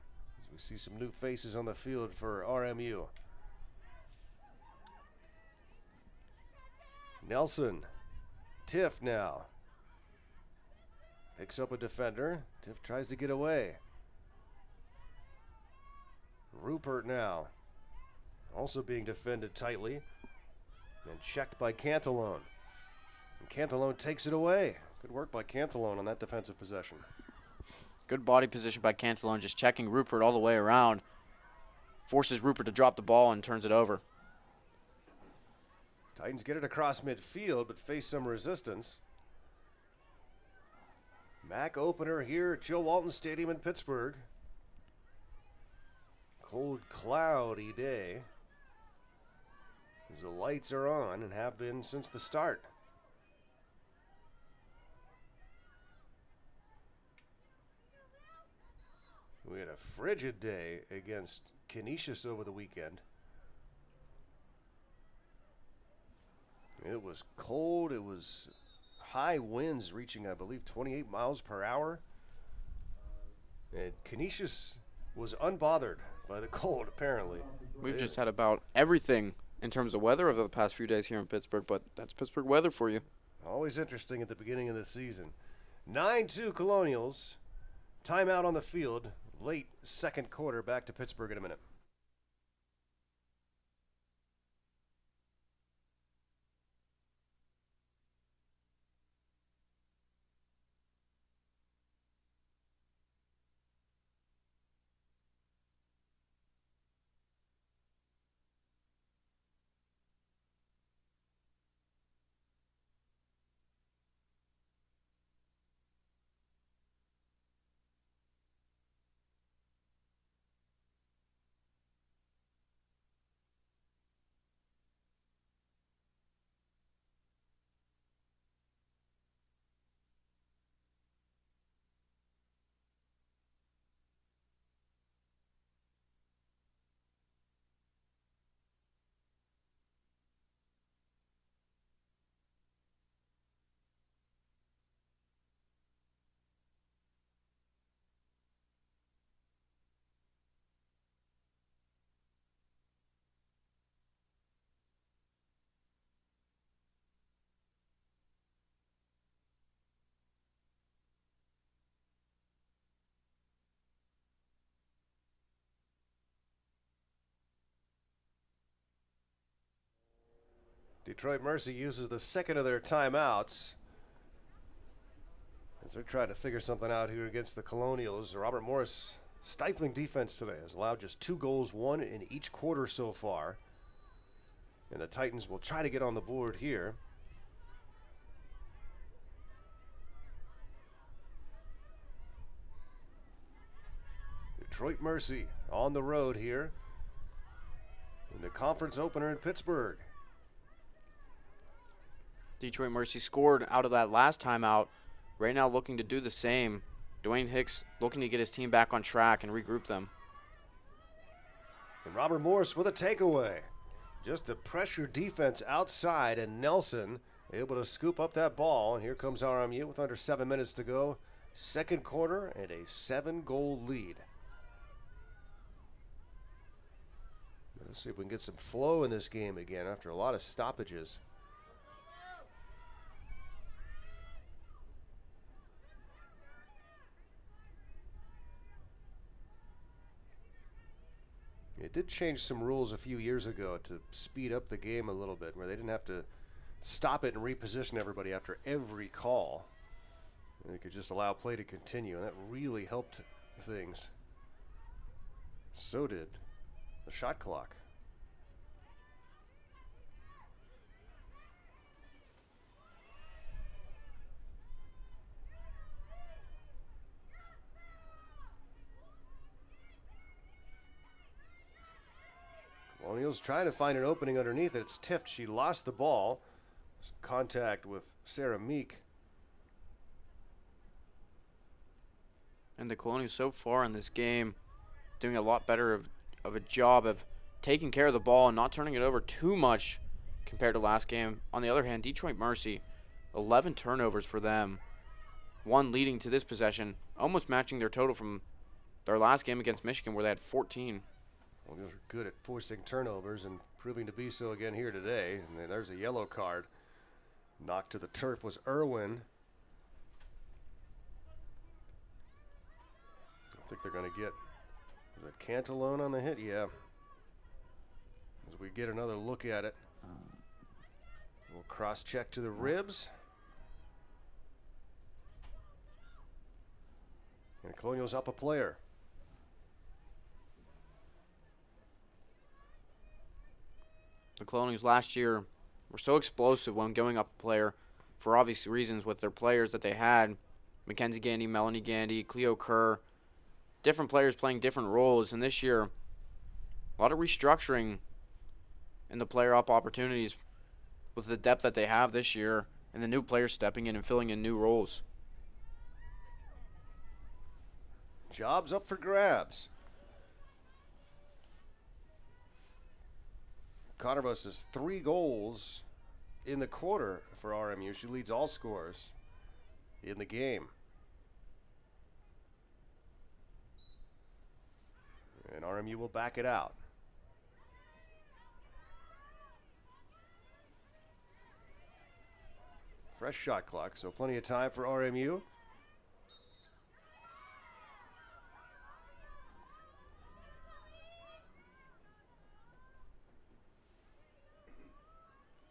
We see some new faces on the field for RMU. Nelson. Tiff now. Picks up a defender. Tiff tries to get away. Rupert now. Also being defended tightly. And checked by Cantalone. And Cantalone takes it away. Good work by Cantalone on that defensive possession. Good body position by Cantalone, just checking Rupert all the way around. Forces Rupert to drop the ball and turns it over. Titans get it across midfield, but face some resistance. MAC opener here at Joe Walton Stadium in Pittsburgh. Cold, cloudy day. As the lights are on and have been since the start. We had a frigid day against Canisius over the weekend. It was cold. It was high winds reaching, I believe, 28 miles per hour. And Canisius was unbothered by the cold, apparently. We've just had about everything in terms of weather over the past few days here in Pittsburgh, but that's Pittsburgh weather for you. Always interesting at the beginning of the season. 9-2 Colonials. Timeout on the field. Late second quarter. Back to Pittsburgh in a minute. Detroit Mercy uses the second of their timeouts as they're trying to figure something out here against the Colonials. Robert Morris, stifling defense today, has allowed just 2 goals, 1 in each quarter so far. And the Titans will try to get on the board here. Detroit Mercy on the road here in the conference opener in Pittsburgh. Detroit Mercy scored out of that last timeout. Right now looking to do the same. Dwayne Hicks looking to get his team back on track and regroup them. And Robert Morris with a takeaway. Just a pressure defense outside, and Nelson able to scoop up that ball. And here comes RMU with under 7 minutes to go. Second quarter and a 7-goal lead. Let's see if we can get some flow in this game again after a lot of stoppages. It did change some rules a few years ago to speed up the game a little bit, where they didn't have to stop it and reposition everybody after every call. And they could just allow play to continue, and that really helped things. So did the shot clock. Colonials trying to find an opening underneath it. It's tipped. She lost the ball. Contact with Sarah Meek. And the Colonials so far in this game doing a lot better of a job of taking care of the ball and not turning it over too much compared to last game. On the other hand, Detroit Mercy, 11 turnovers for them. 1 leading to this possession, almost matching their total from their last game against Michigan where they had 14. Colonials are good at forcing turnovers and proving to be so again here today. And then there's a yellow card. Knocked to the turf was Irwin. I think they're going to get the Cantalone on the hit. Yeah. As we get another look at it, we'll cross-check to the ribs. And Colonials up a player. The Colonials last year were so explosive when going up a player for obvious reasons with their players that they had. Mackenzie Gandy, Melanie Gandy, Cleo Kerr. Different players playing different roles. And this year, a lot of restructuring in the player up opportunities with the depth that they have this year and the new players stepping in and filling in new roles. Jobs up for grabs. Connervos has 3 goals in the quarter for RMU. She leads all scorers in the game. And RMU will back it out. Fresh shot clock, so plenty of time for RMU.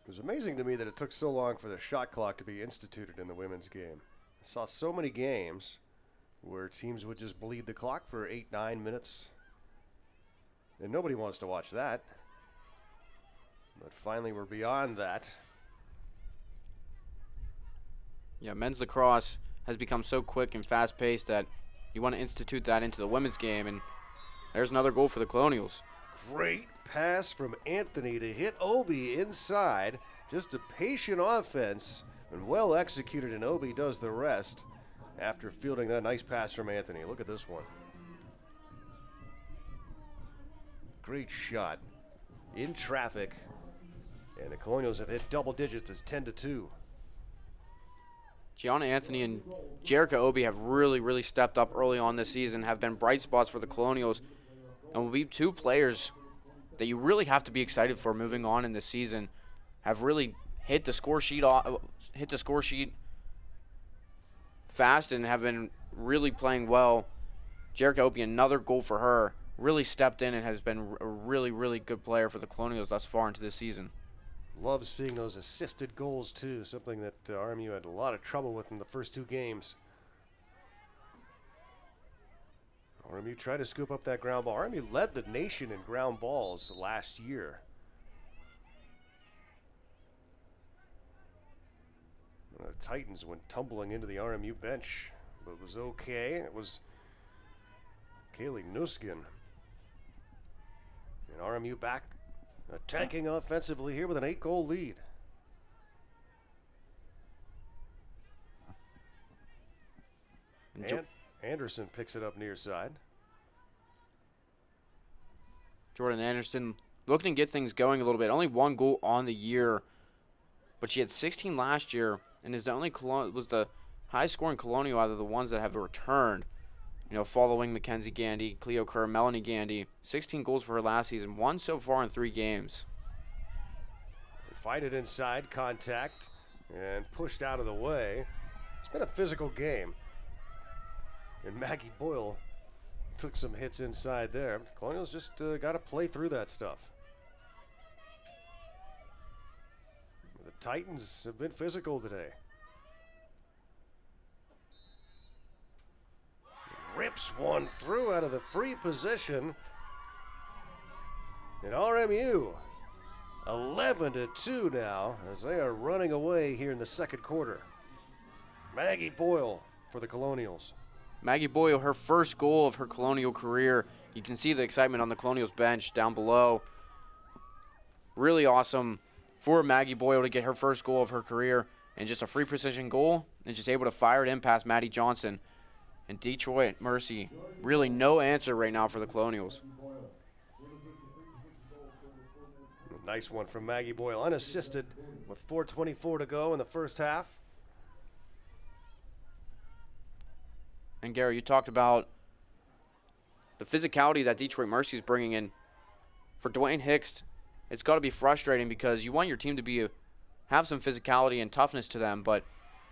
It was amazing to me that it took so long for the shot clock to be instituted in the women's game. I saw so many games where teams would just bleed the clock for 8-9 minutes. And nobody wants to watch that. But finally we're beyond that. Yeah, men's lacrosse has become so quick and fast-paced that you want to institute that into the women's game. And there's another goal for the Colonials. Great pass from Anthony to hit Obi inside. Just a patient offense and well executed, and Obi does the rest after fielding that nice pass from Anthony. Look at this one. Great shot in traffic, and the Colonials have hit double digits. It's 10-2. Gianna Anthony and Jerica Obi have really stepped up early on this season, have been bright spots for the Colonials, and will be 2 players that you really have to be excited for moving on in this season. Have really hit the score sheet fast and have been really playing well. Jerica Obi, another goal for her, really stepped in and has been a really good player for the Colonials thus far into this season. Love seeing those assisted goals, too, something that RMU had a lot of trouble with in the first 2 games. RMU tried to scoop up that ground ball. RMU led the nation in ground balls last year. The Titans went tumbling into the RMU bench, but it was okay. It was Kaylee Nuskin. And RMU back attacking offensively here with an 8-goal lead. And Anderson picks it up near side. Jordan Anderson looking to get things going a little bit. Only 1 goal on the year, but she had 16 last year and is the only was the high-scoring Colonial out of the ones that have returned. You know, following Mackenzie Gandy, Cleo Kerr, Melanie Gandy. 16 goals for her last season, 1 so far in 3 games. They fight it inside, contact, and pushed out of the way. It's been a physical game. And Maggie Boyle took some hits inside there. Colonials just got to play through that stuff. The Titans have been physical today. Rips one through out of the free position. And RMU 11-2 now as they are running away here in the second quarter. Maggie Boyle for the Colonials. Maggie Boyle, her first goal of her Colonial career. You can see the excitement on the Colonials bench down below. Really awesome for Maggie Boyle to get her first goal of her career and just a free precision goal and just able to fire it in past Maddie Johnson. And Detroit Mercy, really no answer right now for the Colonials. Nice one from Maggie Boyle, unassisted with 4:24 to go in the first half. And Gary, you talked about the physicality that Detroit Mercy is bringing in. For Dwayne Hicks, it's got to be frustrating because you want your team to have some physicality and toughness to them, but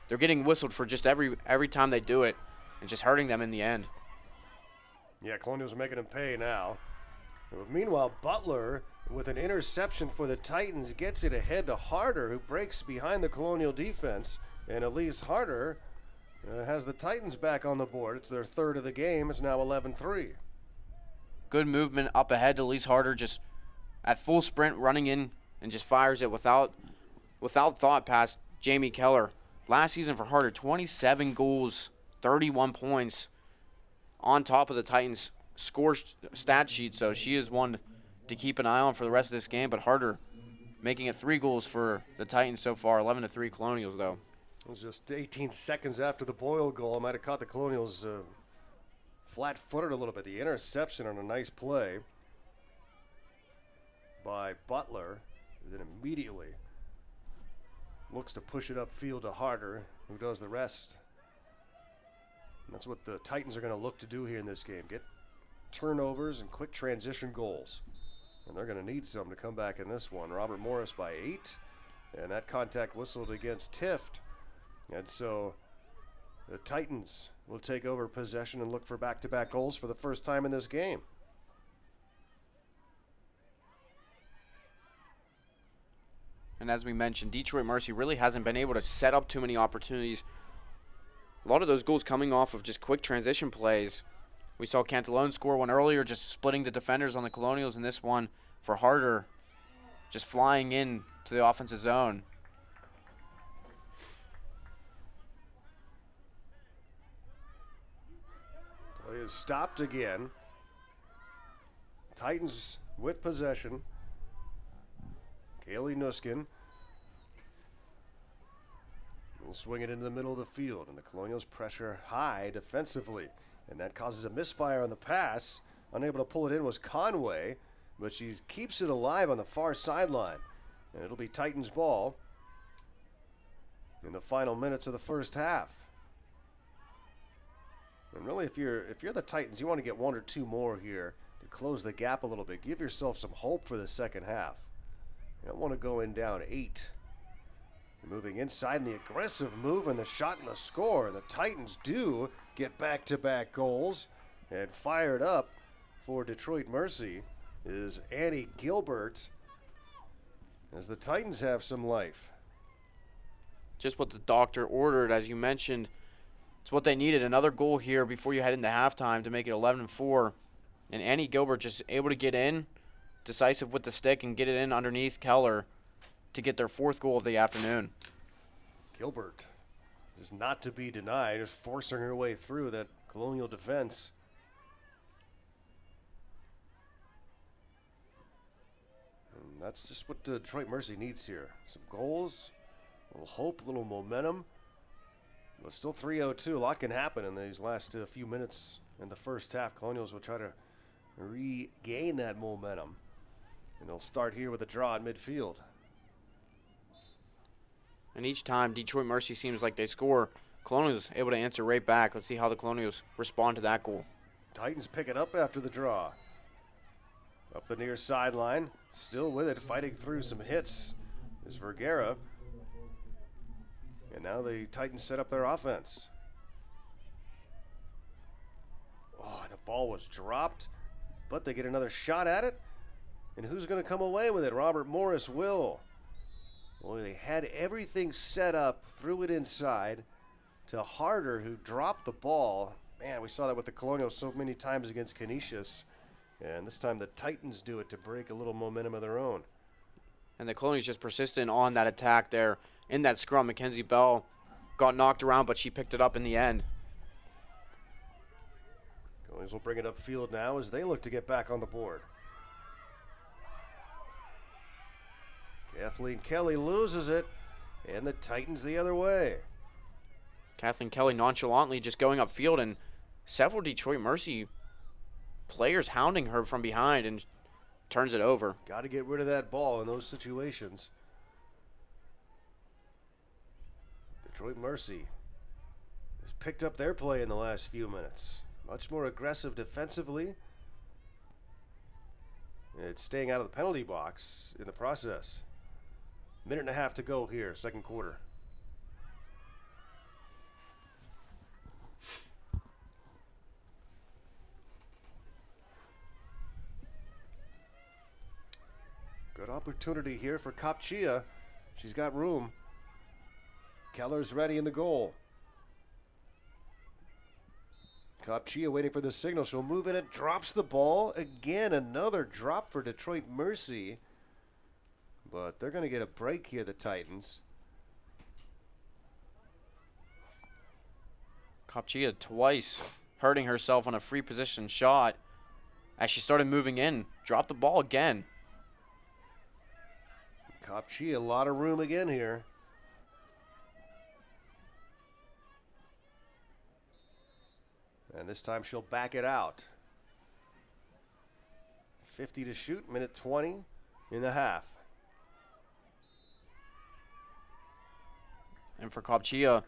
they're getting whistled for just every time they do it and just hurting them in the end. Yeah, Colonials are making them pay now. Meanwhile, Butler, with an interception for the Titans, gets it ahead to Harder, who breaks behind the Colonial defense. And Elise Harder has the Titans back on the board. It's their third of the game. It's now 11-3. Good movement up ahead to Elise Harder, just at full sprint, running in and just fires it without thought past Jamie Keller. Last season for Harder, 27 goals, 31 points on top of the Titans' score stat sheet. So she is one to keep an eye on for the rest of this game. But Harder making it 3 goals for the Titans so far, 11-3 Colonials though. It was just 18 seconds after the Boyle goal. Might have caught the Colonials flat-footed a little bit. The interception on a nice play by Butler. And then immediately looks to push it upfield to Harder, who does the rest. And that's what the Titans are going to look to do here in this game. Get turnovers and quick transition goals. And they're going to need some to come back in this one. Robert Morris by 8. And that contact whistled against Tift. And so the Titans will take over possession and look for back-to-back goals for the first time in this game. And as we mentioned, Detroit Mercy really hasn't been able to set up too many opportunities. A lot of those goals coming off of just quick transition plays. We saw Cantalone score one earlier, just splitting the defenders on the Colonials, and this one for Harder, just flying in to the offensive zone. Play is stopped again. Titans with possession. Kaylee Nuskin will swing it into the middle of the field, and the Colonials pressure high defensively, and that causes a misfire on the pass. Unable to pull it in was Conway, but she keeps it alive on the far sideline, and it'll be Titans ball in the final minutes of the first half. And really, if you're the Titans, you want to get 1 or 2 more here to close the gap a little bit. Give yourself some hope for the second half. You don't want to go in down 8. You're moving inside, and the aggressive move and the shot and the score. The Titans do get back-to-back goals, and fired up for Detroit Mercy is Annie Gilbert. as the Titans have some life. Just what the doctor ordered, as you mentioned. It's what they needed. Another goal here before you head into halftime to make it 11-4. And Annie Gilbert just able to get in, decisive with the stick, and get it in underneath Keller to get their 4th goal of the afternoon. Gilbert is not to be denied, just forcing her way through that Colonial defense. And that's just what Detroit Mercy needs here. Some goals, a little hope, a little momentum. But still 3:02. A lot can happen in these last few minutes in the first half. Colonials will try to regain that momentum. And they'll start here with a draw at midfield. And each time Detroit Mercy seems like they score, Colonials able to answer right back. Let's see how the Colonials respond to that goal. Titans pick it up after the draw. Up the near sideline, still with it, fighting through some hits is Vergara. And now the Titans set up their offense. Oh, the ball was dropped, but they get another shot at it. And who's going to come away with it? Robert Morris will. Boy, they had everything set up, threw it inside to Harder, who dropped the ball. Man, we saw that with the Colonials so many times against Canisius. And this time the Titans do it to break a little momentum of their own. And the Colonials just persistent on that attack there. In that scrum, Mackenzie Bell got knocked around, but she picked it up in the end. Colonials will bring it upfield now as they look to get back on the board. Kathleen Kelly loses it, and the Titans the other way. Kathleen Kelly nonchalantly just going upfield, and several Detroit Mercy players hounding her from behind, and turns it over. Got to get rid of that ball in those situations. Detroit Mercy has picked up their play in the last few minutes. Much more aggressive defensively. It's staying out of the penalty box in the process. Minute and a half to go here, second quarter. Good opportunity here for Kopchia. She's got room. Keller's ready in the goal. Kopchia waiting for the signal. She'll move in it, drops the ball. Again, another drop for Detroit Mercy. But they're going to get a break here, the Titans. Kopchia twice hurting herself on a free position shot as she started moving in. Dropped the ball again. Kopchia, a lot of room again here. And this time she'll back it out. 50 to shoot, minute 20 in the half. And for Kopchia,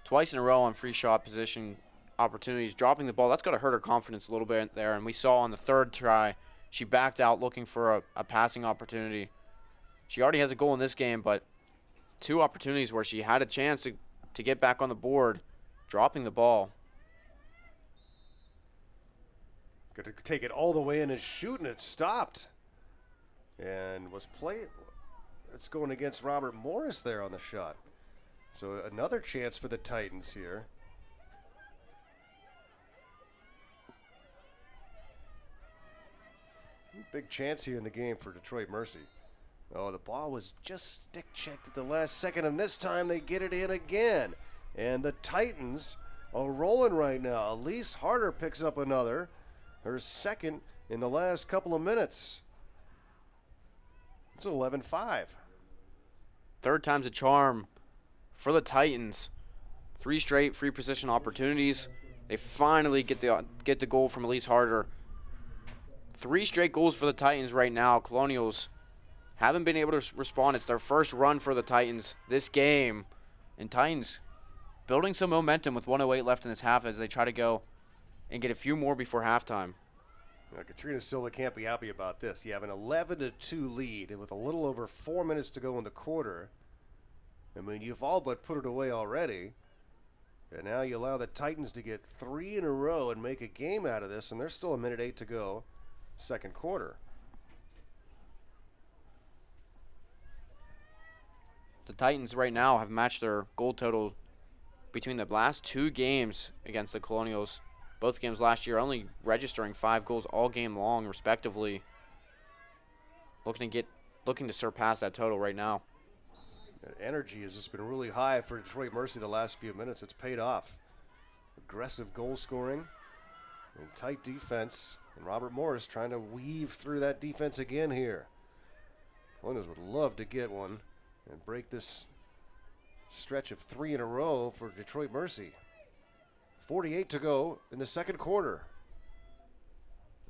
twice in a row on free shot position opportunities, dropping the ball. That's got to hurt her confidence a little bit there. And we saw on the third try, she backed out looking for a passing opportunity. She already has a goal in this game, but 2 opportunities where she had a chance to get back on the board, dropping the ball. Got to take it all the way in and shoot, and it stopped. And was it's going against Robert Morris there on the shot. So another chance for the Titans here. Big chance here in the game for Detroit Mercy. Oh, the ball was just stick checked at the last second, and this time they get it in again. And the Titans are rolling right now. Elise Harder picks up another, her second in the last couple of minutes. It's 11-5. Third time's a charm for the Titans. 3 straight free position opportunities. They finally get the goal from Elise Harder. 3 straight goals for the Titans right now. Colonials haven't been able to respond. It's their first run for the Titans this game. And Titans building some momentum with 1:08 left in this half as they try to go and get a few more before halftime. Now, Katrina Silva can't be happy about this. You have an 11-2 lead, and with a little over 4 minutes to go in the quarter, I mean, you've all but put it away already. And now you allow the Titans to get 3 in a row and make a game out of this, and there's still a minute 8 to go, second quarter. The Titans right now have matched their goal total between the last 2 games against the Colonials. Both games last year only registering 5 goals all game long, respectively. Looking to surpass that total right now. That energy has just been really high for Detroit Mercy the last few minutes. It's paid off. Aggressive goal scoring and tight defense. And Robert Morris trying to weave through that defense again here. Colonials would love to get one and break this stretch of 3 in a row for Detroit Mercy. 48 to go in the second quarter.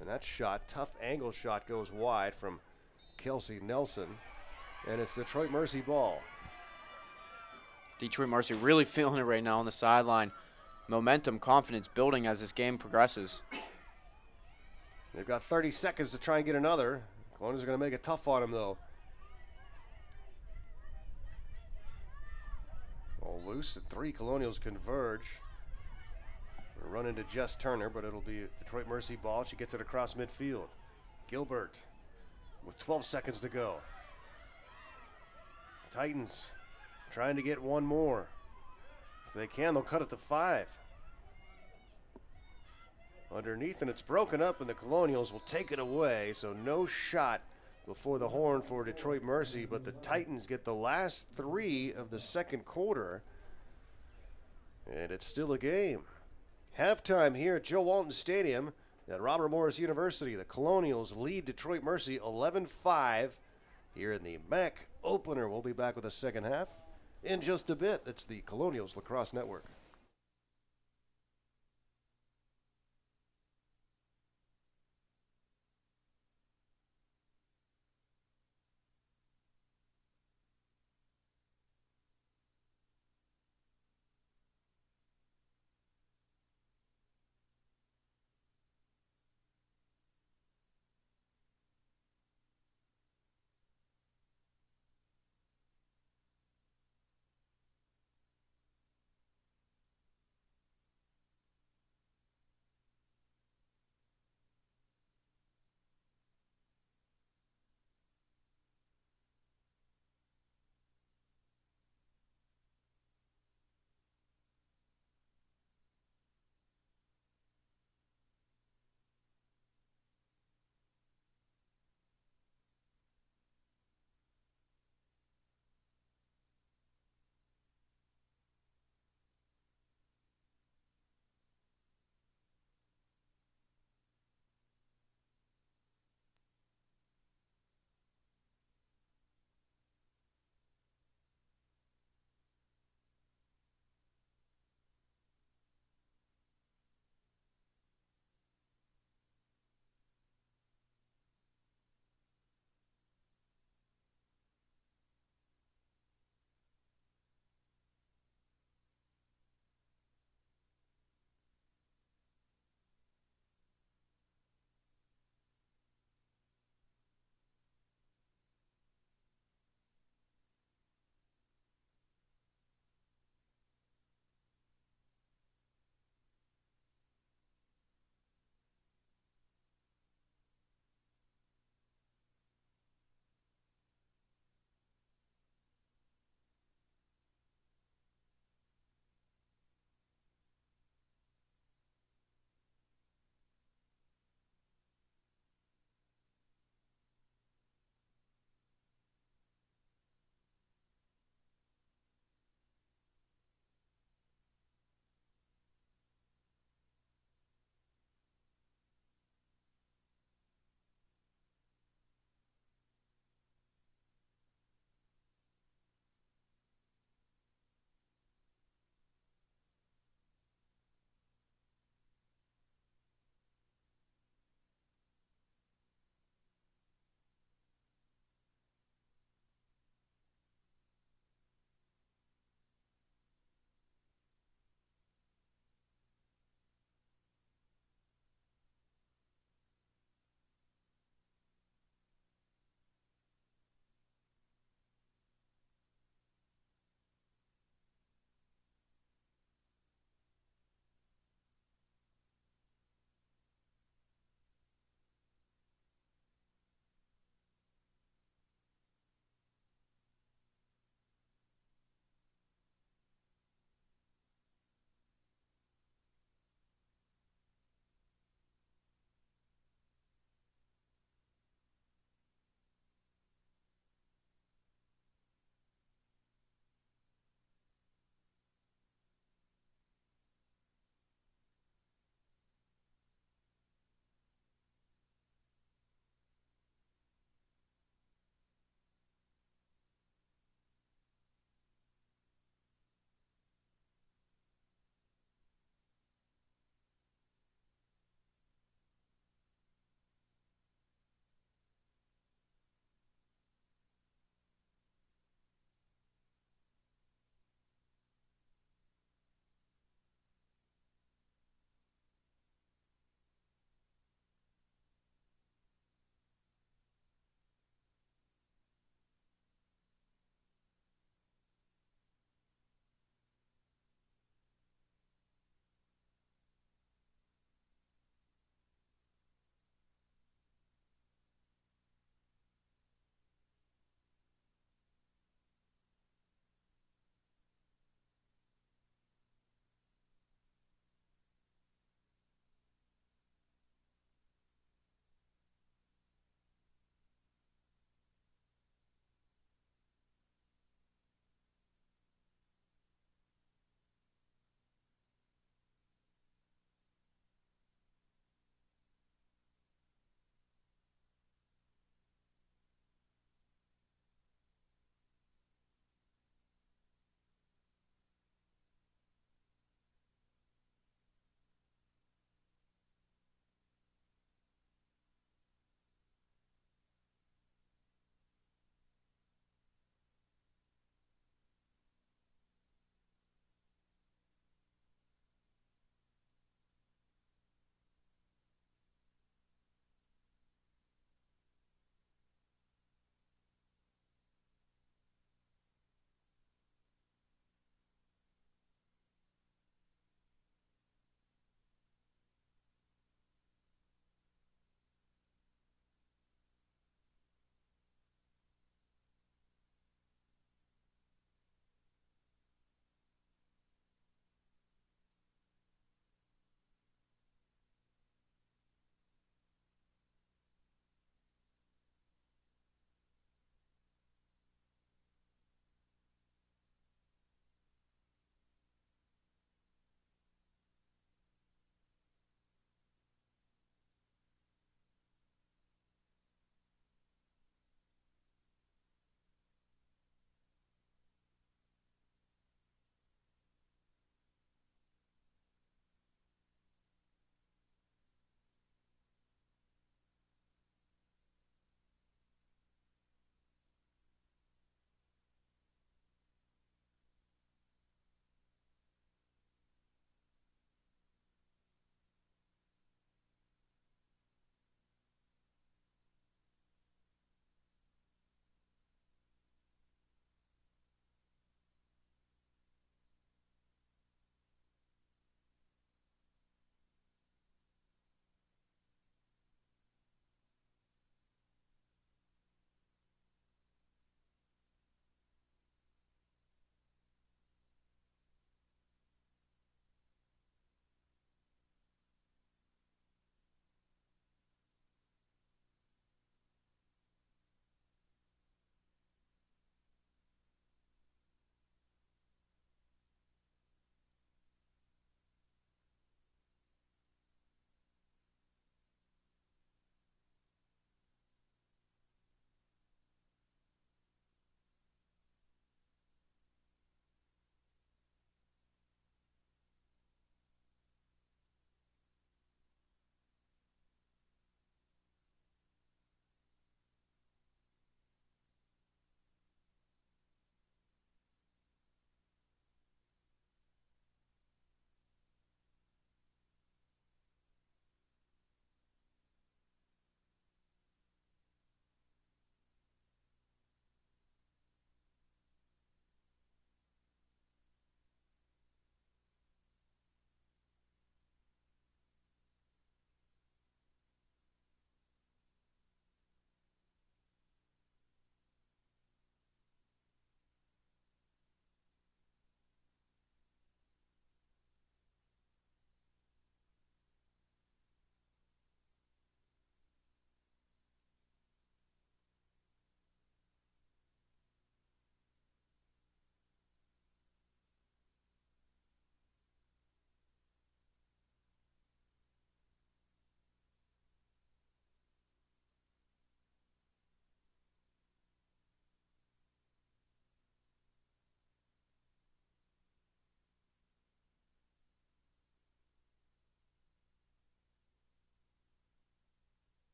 And that shot, tough angle shot, goes wide from Kelsey Nelson. And it's Detroit Mercy ball. Detroit Mercy really feeling it right now on the sideline. Momentum, confidence building as this game progresses. They've got 30 seconds to try and get another. Colonials are going to make it tough on them, though. All loose at 3. Colonials converge. They'll run into Jess Turner, but it'll be Detroit Mercy ball. She gets it across midfield. Gilbert with 12 seconds to go. Titans trying to get one more. If they can, they'll cut it to 5. Underneath, and it's broken up, and the Colonials will take it away. So no shot before the horn for Detroit Mercy, but the Titans get the last 3 of the second quarter. And it's still a game. Halftime here at Joe Walton Stadium at Robert Morris University. The Colonials lead Detroit Mercy 11-5 here in the MAC opener. We'll be back with the second half in just a bit. It's the Colonials Lacrosse Network.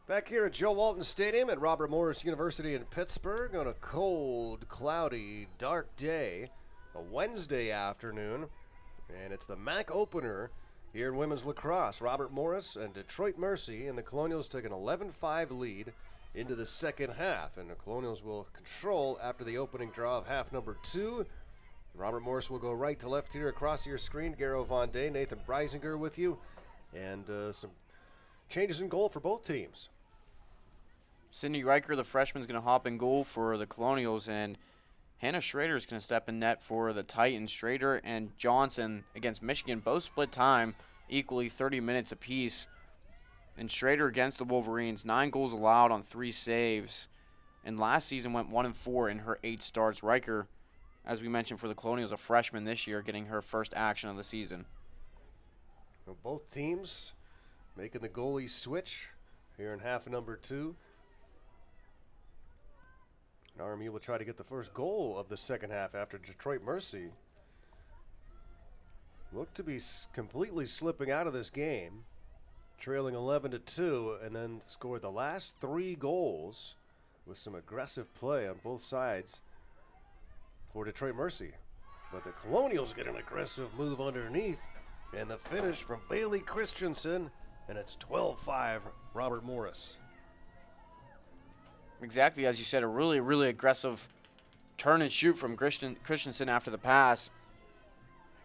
Back here at Joe Walton Stadium at Robert Morris University in Pittsburgh on a cold, cloudy, dark day, a Wednesday afternoon, and it's the MAC opener here in women's lacrosse. Robert Morris and Detroit Mercy, and the Colonials take an 11-5 lead into the second half, and the Colonials will control after the opening draw of half number 2. Robert Morris will go right to left here across your screen. Garrow Von Day, Nathan Breisinger with you, and some changes in goal for both teams. Cindy Riker, the freshman, is going to hop in goal for the Colonials, and Hannah Schrader is going to step in net for the Titans. Schrader and Johnson against Michigan both split time, equally 30 minutes apiece. And Schrader against the Wolverines, 9 goals allowed on 3 saves. And last season went 1-4 in her 8 starts. Riker, as we mentioned for the Colonials, a freshman this year, getting her first action of the season. Well, both teams making the goalie switch here in half number 2. RMU will try to get the first goal of the second half after Detroit Mercy looked to be completely slipping out of this game, trailing 11-2, and then scored the last 3 goals with some aggressive play on both sides for Detroit Mercy. But the Colonials get an aggressive move underneath, and the finish from Bailey Christensen, and it's 12-5 Robert Morris. Exactly, as you said, a really, really aggressive turn and shoot from Christensen after the pass.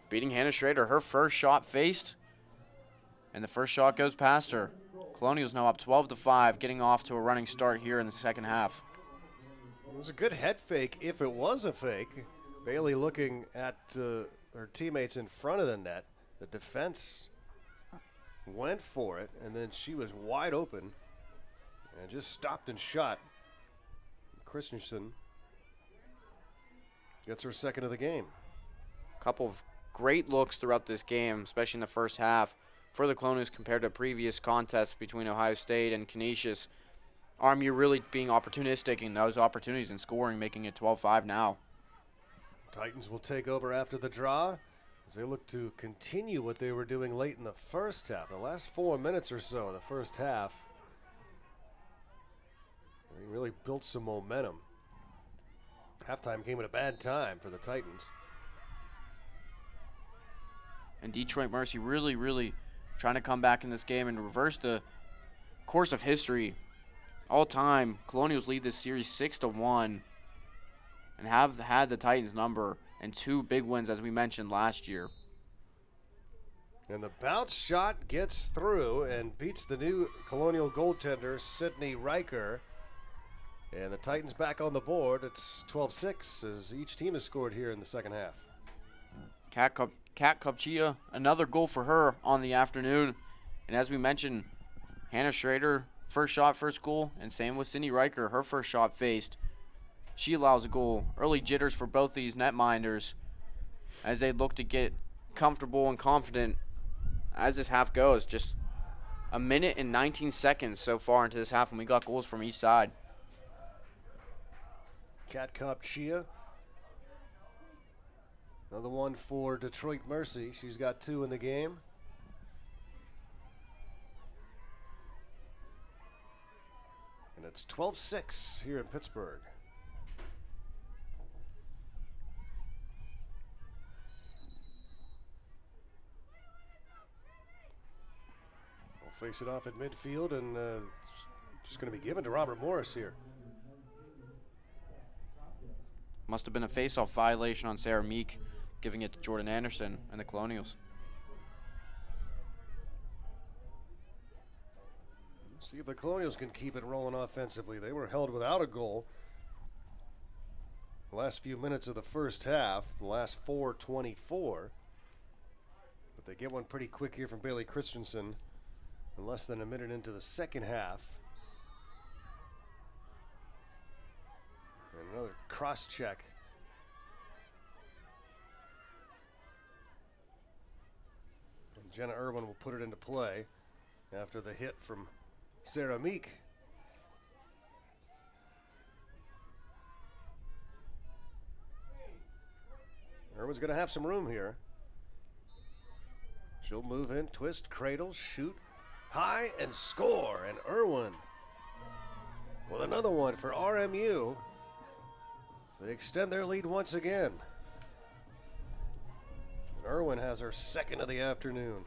Beating Hannah Schrader, her first shot faced, and the first shot goes past her. Colonials now up 12-5, getting off to a running start here in the second half. It was a good head fake if it was a fake. Bailey looking at her teammates in front of the net. The defense went for it, and then she was wide open and just stopped and shot. Christensen gets her second of the game. Couple of great looks throughout this game, especially in the first half for the Colonials compared to previous contests between Ohio State and Canisius. RMU really being opportunistic in those opportunities and scoring, making it 12-5 now. Titans will take over after the draw as they look to continue what they were doing late in the first half. The last 4 minutes or so of the first half, they really built some momentum. Halftime came at a bad time for the Titans. And Detroit Mercy really, really trying to come back in this game and reverse the course of history. All time, Colonials lead this series 6-1 and have had the Titans number and 2 big wins, as we mentioned last year. And the bounce shot gets through and beats the new Colonial goaltender, Sydney Riker. And the Titans back on the board. It's 12-6 as each team has scored here in the second half. Kat Kopchia, another goal for her on the afternoon. And as we mentioned, Hannah Schrader, first shot, first goal. And same with Cindy Riker, her first shot faced. She allows a goal. Early jitters for both these netminders as they look to get comfortable and confident as this half goes. Just a minute and 19 seconds so far into this half, and we got goals from each side. Kat Kopchia, another one for Detroit Mercy. She's got 2 in the game. And it's 12-6 here in Pittsburgh. We'll face it off at midfield, and just going to be given to Robert Morris here. Must have been a face-off violation on Sarah Meek, giving it to Jordan Anderson and the Colonials. See if the Colonials can keep it rolling offensively. They were held without a goal the last few minutes of the first half, the last 4:24. But they get one pretty quick here from Bailey Christensen in less than a minute into the second half. And another cross check. And Jenna Irwin will put it into play after the hit from Sarah Meek. Irwin's going to have some room here. She'll move in, twist, cradle, shoot, high, and score. And Irwin another one for RMU. They extend their lead once again. Irwin has her second of the afternoon.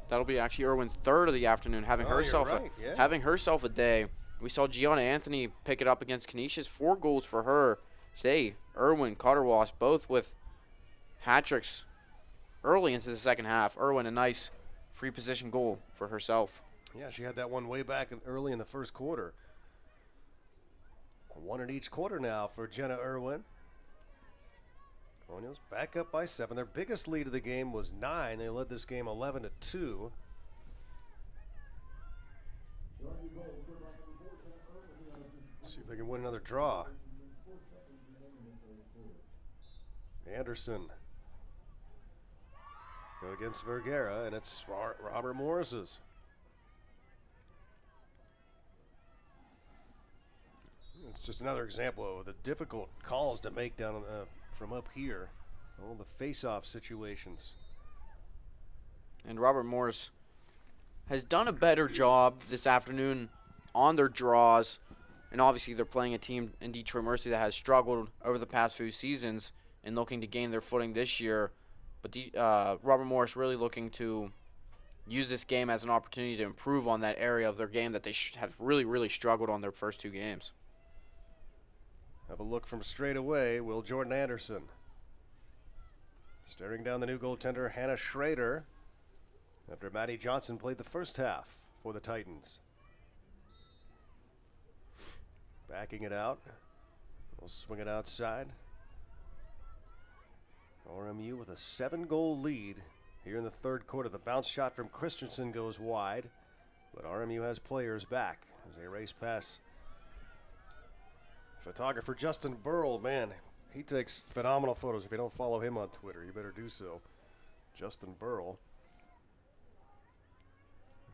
That'll be actually Irwin's third of the afternoon, having having herself a day. We saw Gianna Anthony pick it up against Canisius. 4 goals for her. Today, Irwin, Cotterwash, both with hat tricks early into the second half. Irwin, a nice free position goal for herself. Yeah, she had that one way back early in the first quarter. 1 in each quarter now for Jenna Irwin. Colonials back up by 7. Their biggest lead of the game was 9. They led this game 11-2. See if they can win another draw. Anderson go against Vergara, and it's Robert Morris's. It's just another example of the difficult calls to make down from up here. All the face-off situations. And Robert Morris has done a better job this afternoon on their draws. And obviously they're playing a team in Detroit Mercy that has struggled over the past few seasons and looking to gain their footing this year. But Robert Morris really looking to use this game as an opportunity to improve on that area of their game that they have really struggled on their first 2 games. Have a look from straight away. Will Jordan Anderson. Staring down the new goaltender, Hannah Schrader, after Maddie Johnson played the first half for the Titans. Backing it out. We'll swing it outside. RMU with a 7-goal lead here in the third quarter. The bounce shot from Christensen goes wide, but RMU has players back as they race past photographer Justin Burrell. Man, he takes phenomenal photos. If you don't follow him on Twitter, you better do so. Justin Burrell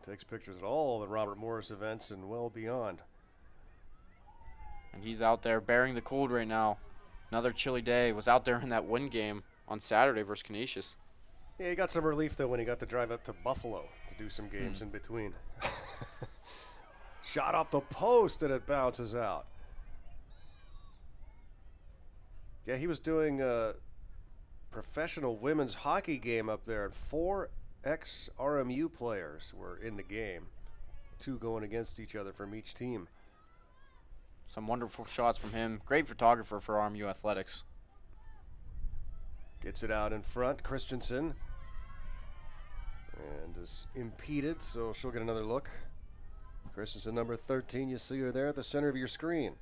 takes pictures at all the Robert Morris events and well beyond. And he's out there bearing the cold right now. Another chilly day. Was out there in that wind game on Saturday versus Canisius. Yeah, he got some relief, though, when he got to drive up to Buffalo to do some games in between. Shot off the post, and it bounces out. Yeah, he was doing a professional women's hockey game up there, and 4 ex-RMU players were in the game. 2 going against each other from each team. Some wonderful shots from him. Great photographer for RMU Athletics. Gets it out in front. Christensen. And is impeded, so she'll get another look. Christensen, number 13. You see her there at the center of your screen.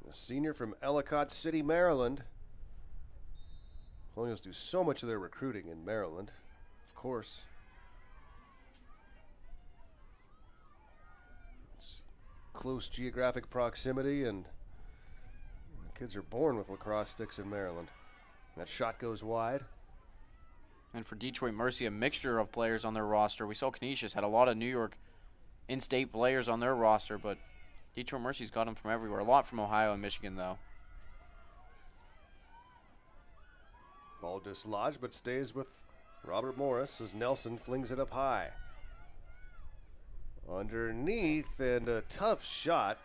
The senior from Ellicott City, Maryland. Colonials do so much of their recruiting in Maryland, of course. Close geographic proximity, and kids are born with lacrosse sticks in Maryland. That shot goes wide. And for Detroit Mercy, a mixture of players on their roster. We saw Canisius had a lot of New York in-state players on their roster, but Detroit Mercy's got them from everywhere. A lot from Ohio and Michigan, though. Ball dislodged, but stays with Robert Morris as Nelson flings it up high. Underneath, and a tough shot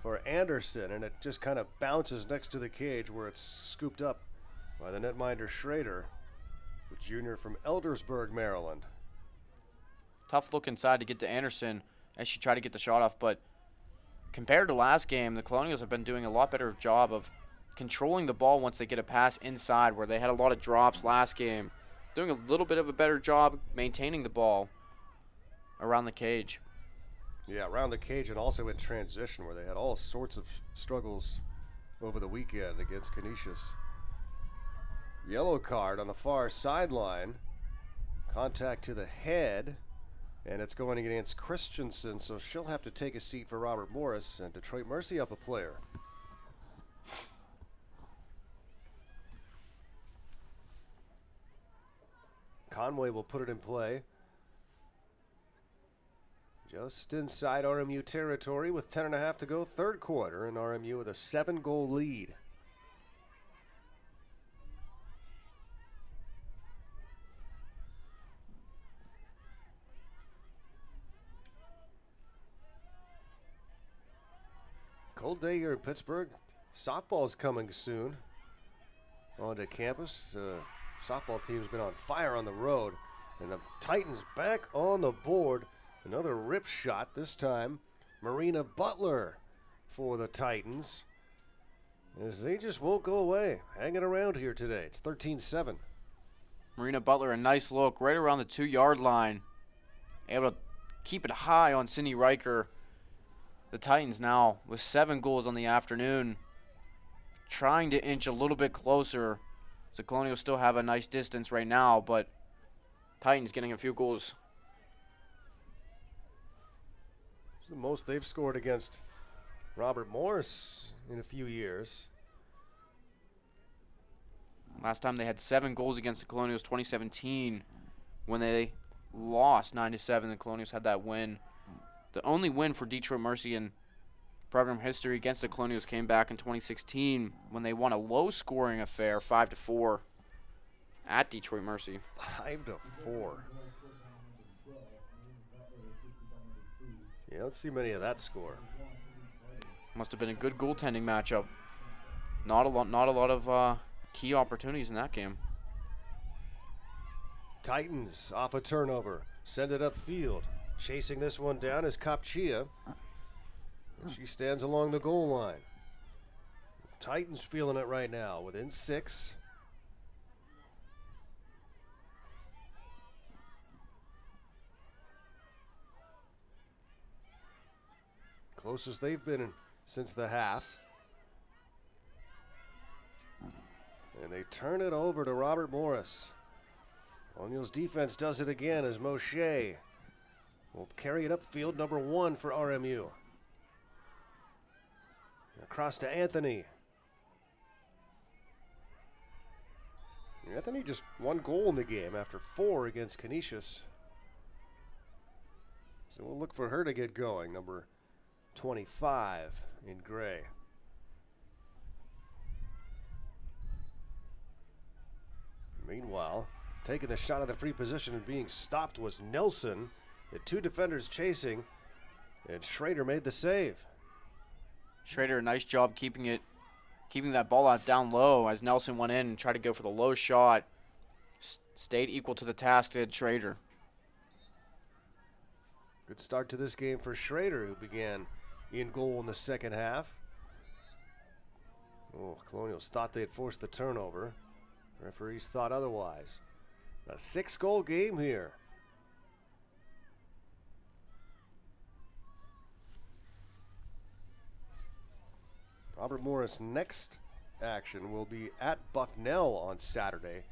for Anderson, and it just kind of bounces next to the cage where it's scooped up by the netminder Schrader, the junior from Eldersburg, Maryland. Tough look inside to get to Anderson as she tried to get the shot off, but compared to last game, the Colonials have been doing a lot better job of controlling the ball once they get a pass inside, where they had a lot of drops last game. Doing a little bit of a better job maintaining the ball around the cage. Yeah, around the cage and also in transition, where they had all sorts of struggles over the weekend against Canisius. Yellow card on the far sideline. Contact to the head, and it's going against Christensen, so she'll have to take a seat for Robert Morris, and Detroit Mercy up a player. Conway will put it in play. Just inside RMU territory with 10.5 to go, third quarter, and RMU with a 7-goal lead. day here in Pittsburgh. Softball's coming soon onto campus. Softball team's been on fire on the road. And the Titans back on the board. Another rip shot, this time Marina Butler for the Titans. As they just won't go away. Hanging around here today. It's 13-7. Marina Butler, a nice look right around the 2-yard line. Able to keep it high on Sydney Riker. The Titans now with 7 goals on the afternoon. Trying to inch a little bit closer. The Colonials still have a nice distance right now, but Titans getting a few goals. It's the most they've scored against Robert Morris in a few years. Last time they had 7 goals against the Colonials, 2017, when they lost 9-7. The Colonials had that win. The only win for Detroit Mercy in program history against the Colonials came back in 2016 when they won a low-scoring affair, 5-4, at Detroit Mercy. 5-4. Yeah, don't see many of that score. Must have been a good goaltending matchup. Not a lot of key opportunities in that game. Titans off a turnover. Send it upfield. Chasing this one down is Kapchia. She stands along the goal line. Titans feeling it right now. Within 6. Closest they've been since the half. And they turn it over to Robert Morris. Colonials defense does it again as Moshe will carry it upfield, number 1 for RMU. Across to Anthony. Anthony just 1 goal in the game after 4 against Canisius. So we'll look for her to get going, number 25 in gray. Meanwhile, taking the shot of the free position and being stopped was Nelson. The 2 defenders chasing, and Schrader made the save. Schrader, a nice job keeping that ball out down low as Nelson went in and tried to go for the low shot. Stayed equal to the task, did Schrader. Good start to this game for Schrader, who began in goal in the second half. Oh, Colonials thought they had forced the turnover. Referees thought otherwise. A 6-goal game here. Robert Morris' next action will be at Bucknell on Saturday.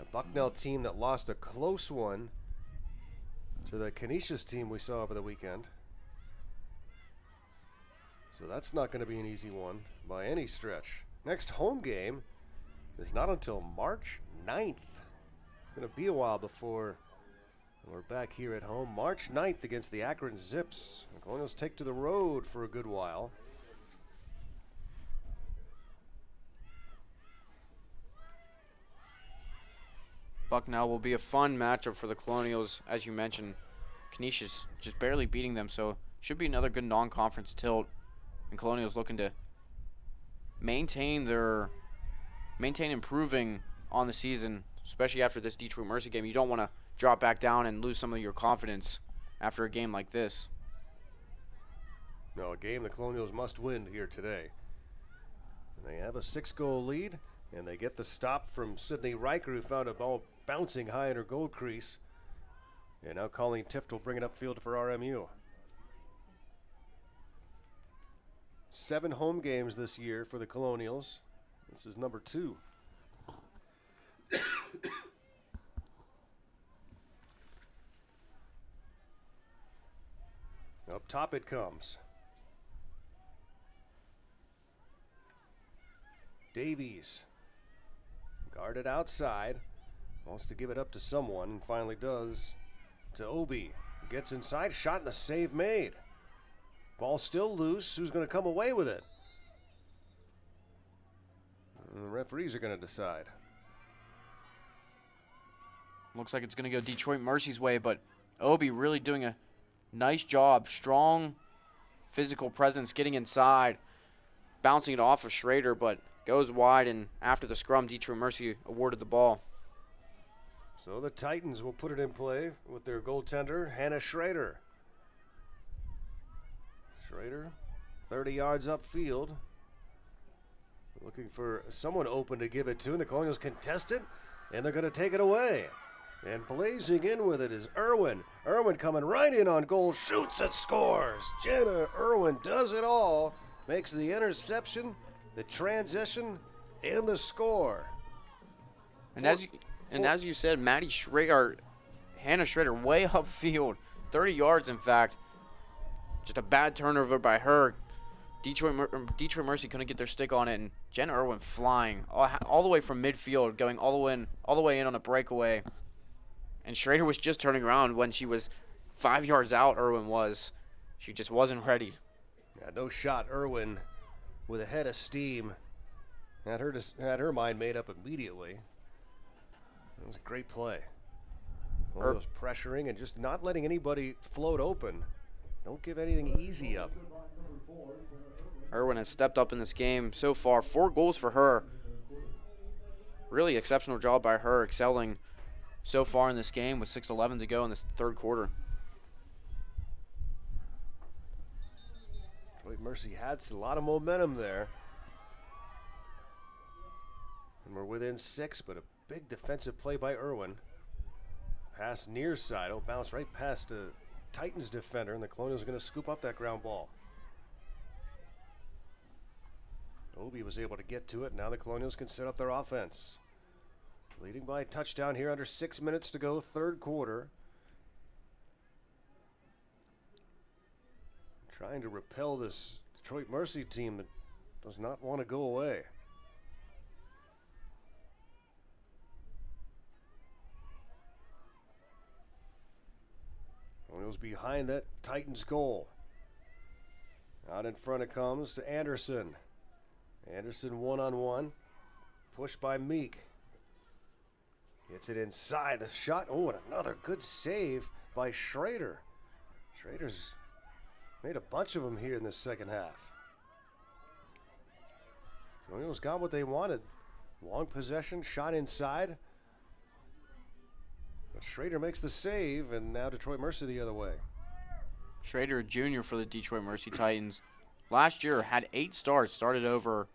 A Bucknell team that lost a close one to the Canisius team we saw over the weekend. So that's not going to be an easy one by any stretch. Next home game is not until March 9th. It's going to be a while before we're back here at home. March 9th against the Akron Zips. The Colonials take to the road for a good while. Bucknell will be a fun matchup for the Colonials, as you mentioned. Canisius just barely beating them, so should be another good non-conference tilt. And Colonials looking to maintain improving on the season, especially after this Detroit Mercy game. You don't want to drop back down and lose some of your confidence after a game like this. No, a game the Colonials must win here today. And they have a 6-goal lead, and they get the stop from Sydney Riker, who found a ball bouncing high in her goal crease. And now Colleen Tift will bring it upfield for RMU. 7 home games this year for the Colonials. This is number 2. Up top it comes. Davies, guarded outside, wants to give it up to someone and finally does to Obi. Gets inside, shot and the save made. Ball still loose. Who's going to come away with it? And the referees are going to decide. Looks like it's going to go Detroit Mercy's way, but Obi really doing a nice job. Strong physical presence, getting inside, bouncing it off of Schrader, but goes wide, and after the scrum, Detroit Mercy awarded the ball. So the Titans will put it in play with their goaltender, Hannah Schrader. Schrader, 30 yards upfield. Looking for someone open to give it to, and the Colonials contest it, and they're going to take it away. And blazing in with it is Irwin. Irwin coming right in on goal, shoots and scores. Jenna Irwin does it all, makes the interception, the transition, and the score. And as you said, Maddie Schrader, Hannah Schrader, way upfield, 30 yards in fact. Just a bad turnover by her. Detroit Mercy couldn't get their stick on it, and Jenna Irwin flying all the way from midfield, going all the way in on a breakaway. And Schrader was just turning around when she was 5 yards out. Irwin was. She just wasn't ready. Yeah, no shot. Irwin with a head of steam had her mind made up immediately. It was a great play. Colonials pressuring and just not letting anybody float open. Don't give anything easy up. Irwin has stepped up in this game so far. 4 goals for her. Really exceptional job by her, excelling so far in this game with 6:11 to go in this third quarter. Detroit Mercy had a lot of momentum there. And we're within 6, but a big defensive play by Irwin. Pass near side. Oh, bounce right past a Titans defender, and the Colonials are going to scoop up that ground ball. Obi was able to get to it. Now the Colonials can set up their offense. Leading by a touchdown here, under 6 minutes to go, third quarter. Trying to repel this Detroit Mercy team that does not want to go away. Colonials behind that Titans goal. Out in front it comes to Anderson. Anderson one-on-one. Pushed by Meek. Gets it inside the shot. Oh, and another good save by Schrader. Schrader's made a bunch of them here in the second half. Colonials got what they wanted. Long possession, shot inside. But Schrader makes the save, and now Detroit Mercy the other way. Schrader, a junior for the Detroit Mercy Titans. Last year had 8 starts, started over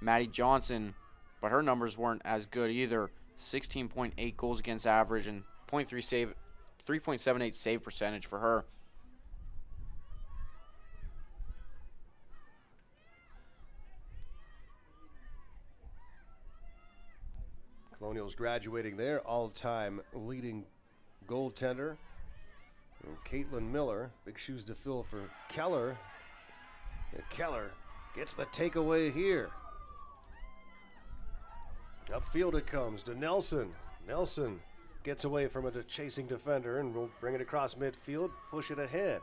Maddie Johnson, but her numbers weren't as good either. 16.8 goals against average and 3.78 save percentage for her. Colonials graduating their all-time leading goaltender. And Caitlin Miller, big shoes to fill for Keller. And Keller gets the takeaway here. Upfield it comes to Nelson. Nelson gets away from a chasing defender and will bring it across midfield, push it ahead.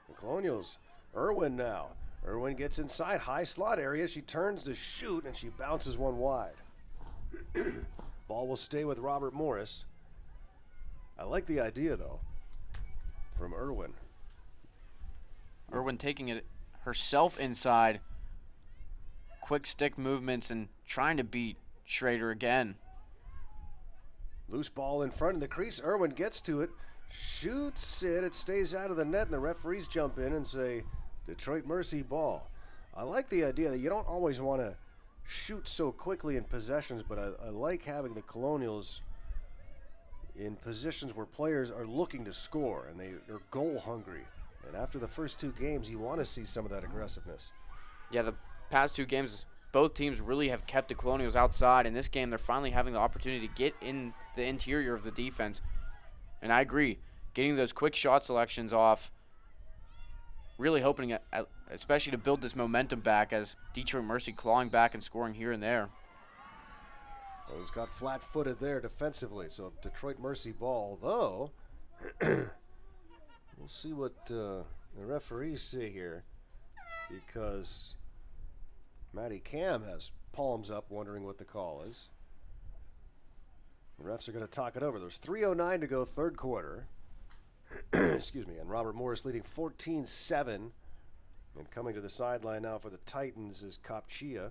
The Colonials, Irwin now. Irwin gets inside, high slot area. She turns to shoot, and she bounces one wide. Ball will stay with Robert Morris. I like the idea, though, from Irwin. Irwin taking it herself inside. Quick stick movements and trying to beat Schrader again. Loose ball in front of the crease. Irwin gets to it, shoots it. It stays out of the net, and the referees jump in and say, Detroit Mercy ball. I like the idea that you don't always want to shoot so quickly in possessions, but I like having the Colonials in positions where players are looking to score and they're goal hungry. And after the first 2 games, you want to see some of that aggressiveness. Yeah, the past 2 games, both teams really have kept the Colonials outside. In this game, they're finally having the opportunity to get in the interior of the defense. And I agree, getting those quick shot selections off, really hoping, especially to build this momentum back as Detroit Mercy clawing back and scoring here and there. Well, he's got flat-footed there defensively, so Detroit Mercy ball, though. We'll see what the referees say here, because Maddie Cam has palms up wondering what the call is. The refs are going to talk it over. There's 3:09 to go, third quarter. Excuse me, and Robert Morris leading 14-7 And coming to the sideline now for the Titans is Kopchia.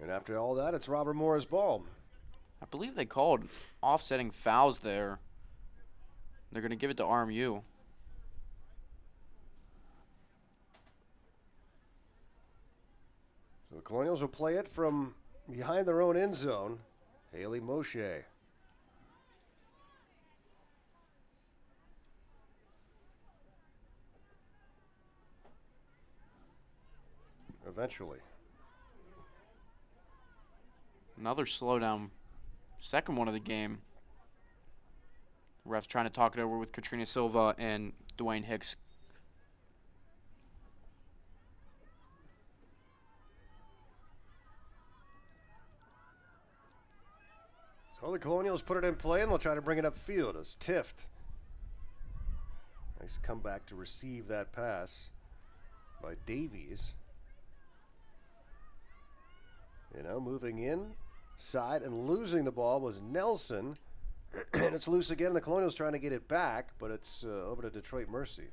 And after all that, it's Robert Moore's ball. I believe they called offsetting fouls there. They're going to give it to RMU. So the Colonials will play it from behind their own end zone. Haley Moshe. Eventually. Another slowdown. Second one of the game. Refs trying to talk it over with Katrina Silva and Dwayne Hicks. So the Colonials put it in play, and they'll try to bring it upfield as Tift. Nice comeback to receive that pass by Davies. Moving inside and losing the ball was Nelson. And it's loose again. The Colonials trying to get it back, but it's over to Detroit Mercy.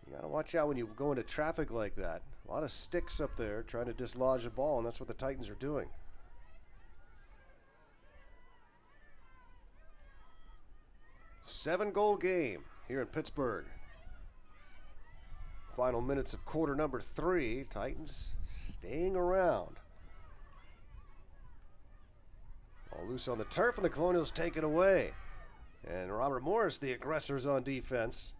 You got to watch out when you go into traffic like that. A lot of sticks up there trying to dislodge the ball, and that's what the Titans are doing. Seven-goal game here in Pittsburgh. Final minutes of quarter number 3. Titans staying around. All loose on the turf, and the Colonials take it away. And Robert Morris, the aggressors on defense.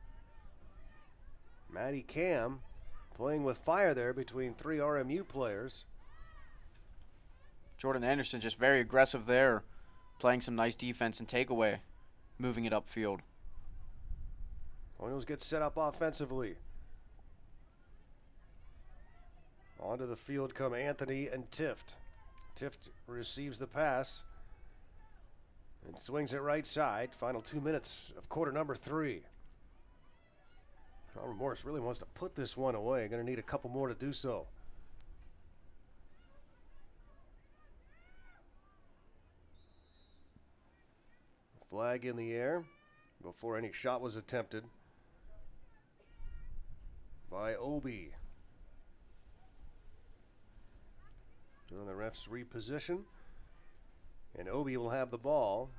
Matty Cam playing with fire there between 3 RMU players. Jordan Anderson just very aggressive there, playing some nice defense and takeaway, moving it upfield. Colonials get set up offensively. Onto the field come Anthony and Tift. Tift receives the pass and swings it right side. Final 2 minutes of quarter number 3. Robert Morris really wants to put this one away. Going to need a couple more to do so. Flag in the air before any shot was attempted by Obi. And the refs reposition. And Obi will have the ball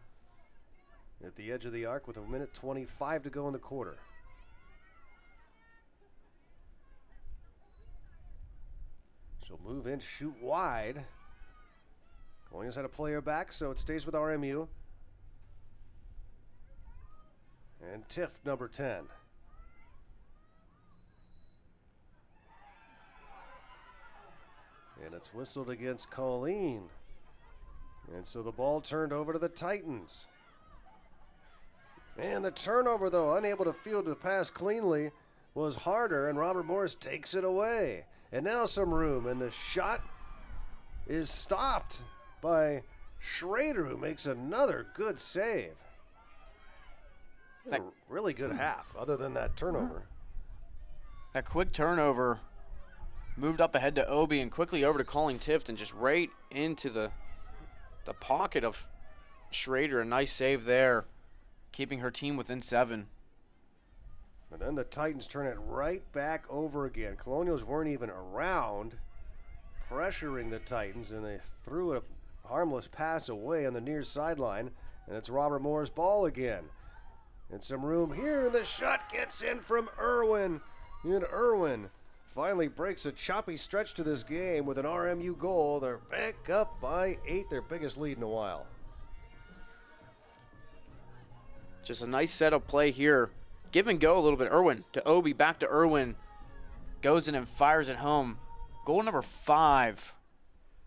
at the edge of the arc with 1:25 to go in the quarter. She'll move in, shoot wide. Colonials had a player back, so it stays with RMU. And Tift, number 10. And it's whistled against Colleen. And so the ball turned over to the Titans. And the turnover, though, unable to field the pass cleanly, was harder, and Robert Morris takes it away. And now some room, and the shot is stopped by Schrader, who makes another good save. A really good half, other than that turnover. That quick turnover moved up ahead to Obi and quickly over to Colleen Tift and just right into the pocket of Schrader. A nice save there, keeping her team within 7. And then the Titans turn it right back over again. Colonials weren't even around, pressuring the Titans, and they threw a harmless pass away on the near sideline, and it's Robert Moore's ball again. And some room here, and the shot gets in from Irwin. And Irwin finally breaks a choppy stretch to this game with an RMU goal. They're back up by 8, their biggest lead in a while. Just a nice setup play here. Give and go a little bit. Irwin to Obi, back to Irwin. Goes in and fires it home. Goal number 5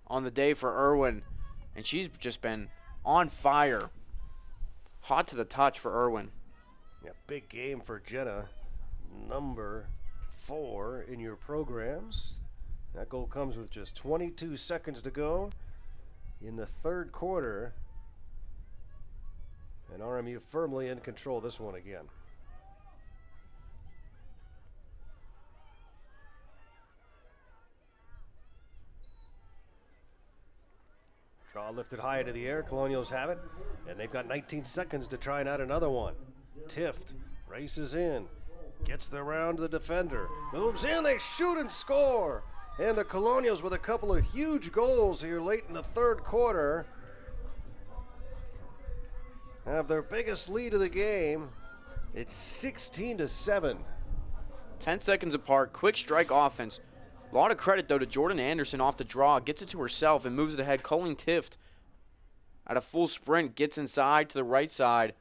on the day for Irwin. And she's just been on fire. Hot to the touch for Irwin. Yeah, big game for Jenna. Number 4 in your programs. That goal comes with just 22 seconds to go in the third quarter. And RMU firmly in control of this one again. Draw lifted high into the air. Colonials have it. And they've got 19 seconds to try and add another one. Tift races in. Gets the round to the defender. Moves in. They shoot and score. And the Colonials with a couple of huge goals here late in the third quarter have their biggest lead of the game. It's 16-7. 10 seconds apart. Quick strike offense. A lot of credit, though, to Jordan Anderson off the draw. Gets it to herself and moves it ahead. Colleen Tift at a full sprint gets inside to the right side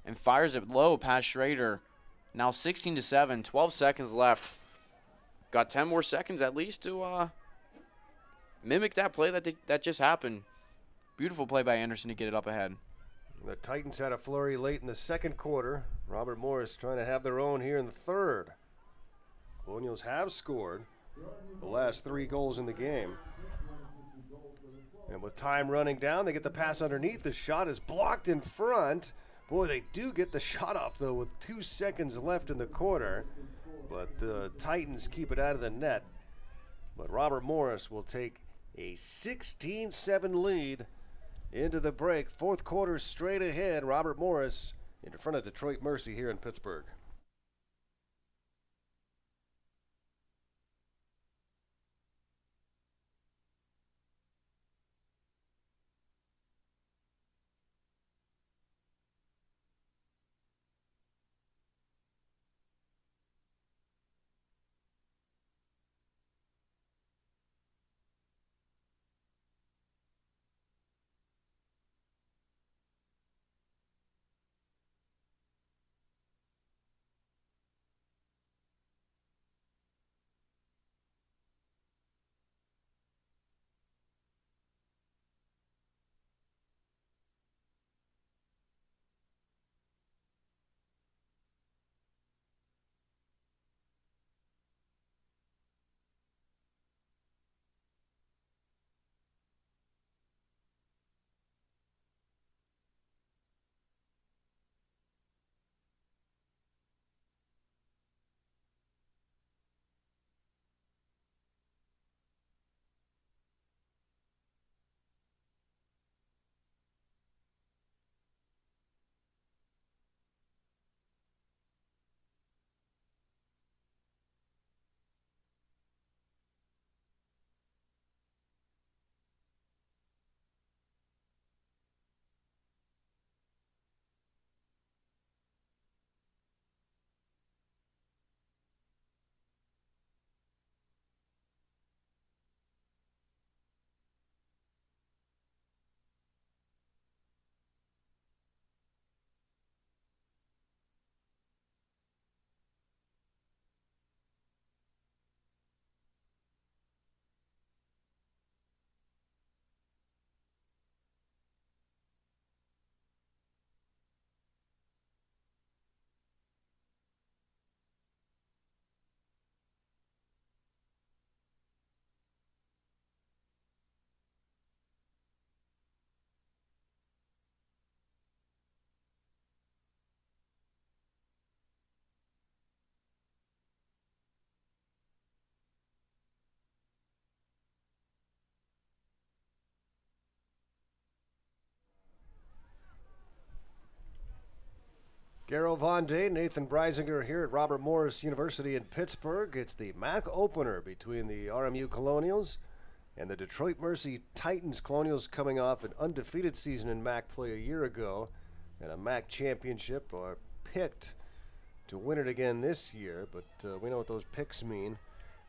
and fires it low past Schrader. Now 16-7. 12 seconds left. Got 10 more seconds at least to mimic that play that just happened. Beautiful play by Anderson to get it up ahead. The Titans had a flurry late in the second quarter. Robert Morris trying to have their own here in the third. Colonials have scored the last 3 goals in the game. And with time running down, they get the pass underneath. The shot is blocked in front. Boy, they do get the shot off, though, with 2 seconds left in the quarter. But the Titans keep it out of the net. But Robert Morris will take a 16-7 lead into the break. Fourth quarter straight ahead. Robert Morris in front of Detroit Mercy here in Pittsburgh. Garo Von Day, Nathan Breisinger here at Robert Morris University in Pittsburgh. It's the MAC opener between the RMU Colonials and the Detroit Mercy Titans. Colonials coming off an undefeated season in MAC play a year ago and a MAC championship, are picked to win it again this year, but we know what those picks mean.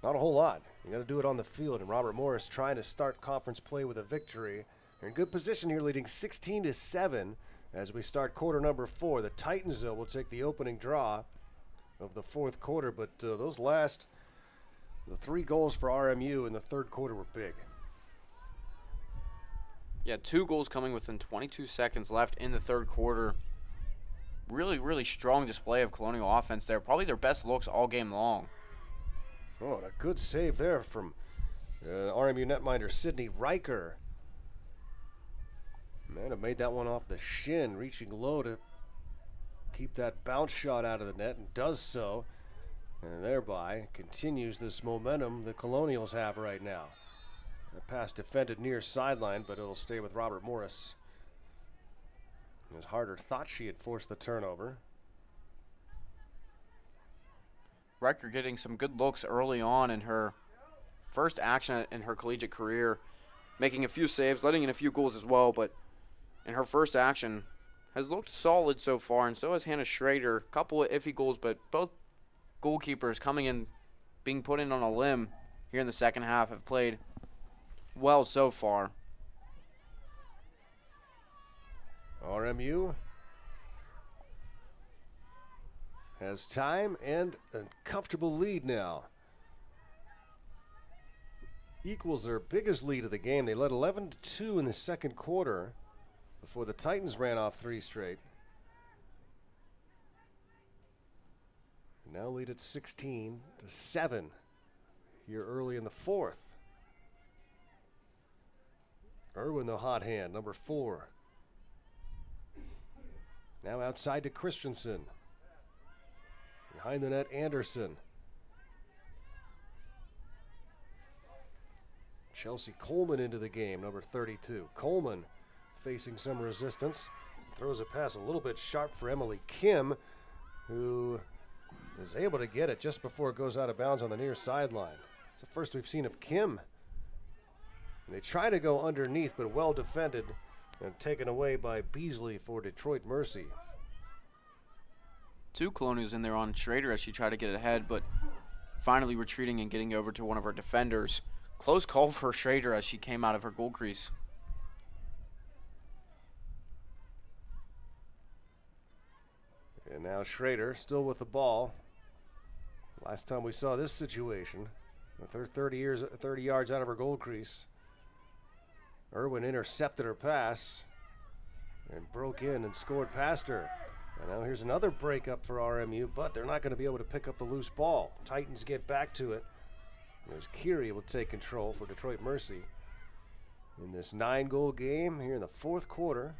Not a whole lot. You got to do it on the field, and Robert Morris trying to start conference play with a victory. They're in good position here, leading 16-7 as we start quarter number 4. The Titans, though, will take the opening draw of the fourth quarter, but the 3 goals for RMU in the third quarter were big. Yeah, 2 goals coming within 22 seconds left in the third quarter. Really, really strong display of Colonial offense there. Probably their best looks all game long. Oh, and a good save there from RMU netminder Sydney Riker. Man, have made that one off the shin, reaching low to keep that bounce shot out of the net, and does so, and thereby continues this momentum the Colonials have right now. The pass defended near sideline, but it'll stay with Robert Morris. As Harder thought she had forced the turnover. Riker getting some good looks early on in her first action in her collegiate career, making a few saves, letting in a few goals as well, but in her first action has looked solid so far, and so has Hannah Schrader. A couple of iffy goals, but both goalkeepers coming in, being put in on a limb here in the second half, have played well so far. RMU has time and a comfortable lead now. Equals their biggest lead of the game. They led 11-2 in the second quarter before the Titans ran off 3 straight. Now lead at 16-7 here early in the fourth. Irwin, the hot hand, number 4. Now outside to Christensen. Behind the net, Anderson. Chelsea Coleman into the game, number 32. Coleman facing some resistance. Throws a pass a little bit sharp for Emily Kim, who is able to get it just before it goes out of bounds on the near sideline. It's the first we've seen of Kim. And they try to go underneath, but well defended and taken away by Beasley for Detroit Mercy. 2 Colonials in there on Schrader as she tried to get ahead, but finally retreating and getting over to one of her defenders. Close call for Schrader as she came out of her goal crease. And now Schrader still with the ball. Last time we saw this situation, with her 30 yards out of her goal crease, Irwin intercepted her pass and broke in and scored past her. And now here's another breakup for RMU, but they're not going to be able to pick up the loose ball. Titans get back to it. As Kiri will take control for Detroit Mercy in this 9-goal game here in the fourth quarter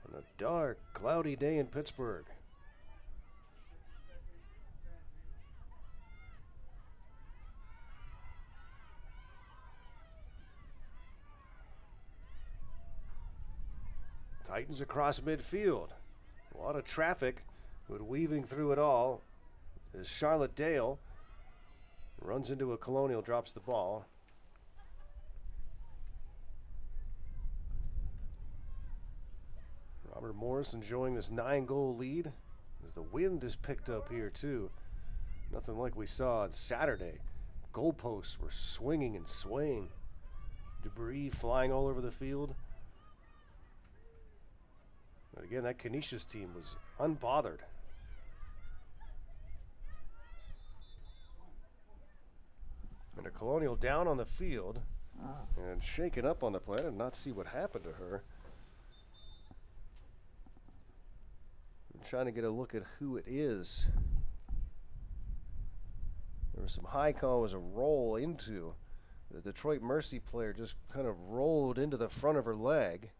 on a dark, cloudy day in Pittsburgh. Titans across midfield. A lot of traffic, but weaving through it all is Charlotte Dale. Runs into a Colonial, drops the ball. Robert Morris enjoying this 9-goal lead as the wind is picked up here too. Nothing like we saw on Saturday. Goalposts were swinging and swaying. Debris flying all over the field. But again, that Canisius team was unbothered. And a Colonial down on the field and shaken up on the play. I did not see what happened to her. I'm trying to get a look at who it is. There was some high call. It was a roll into. The Detroit Mercy player just kind of rolled into the front of her leg.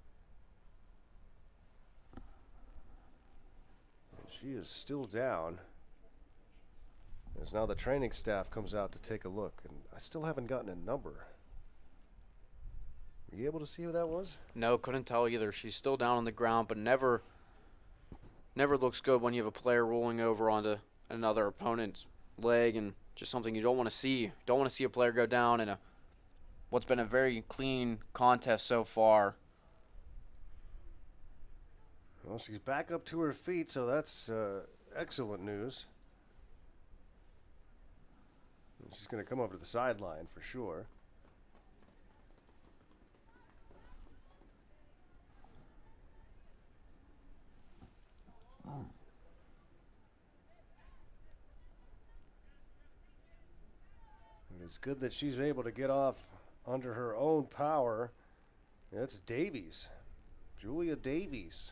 And she is still down. As now the training staff comes out to take a look, and I still haven't gotten a number. Were you able to see who that was? No, couldn't tell either. She's still down on the ground, but never looks good when you have a player rolling over onto another opponent's leg, and just something you don't want to see. You don't want to see a player go down in what's been a very clean contest so far. Well, she's back up to her feet, so that's excellent news. She's going to come over to the sideline for sure. It's good that she's able to get off under her own power. That's Davies, Julia Davies,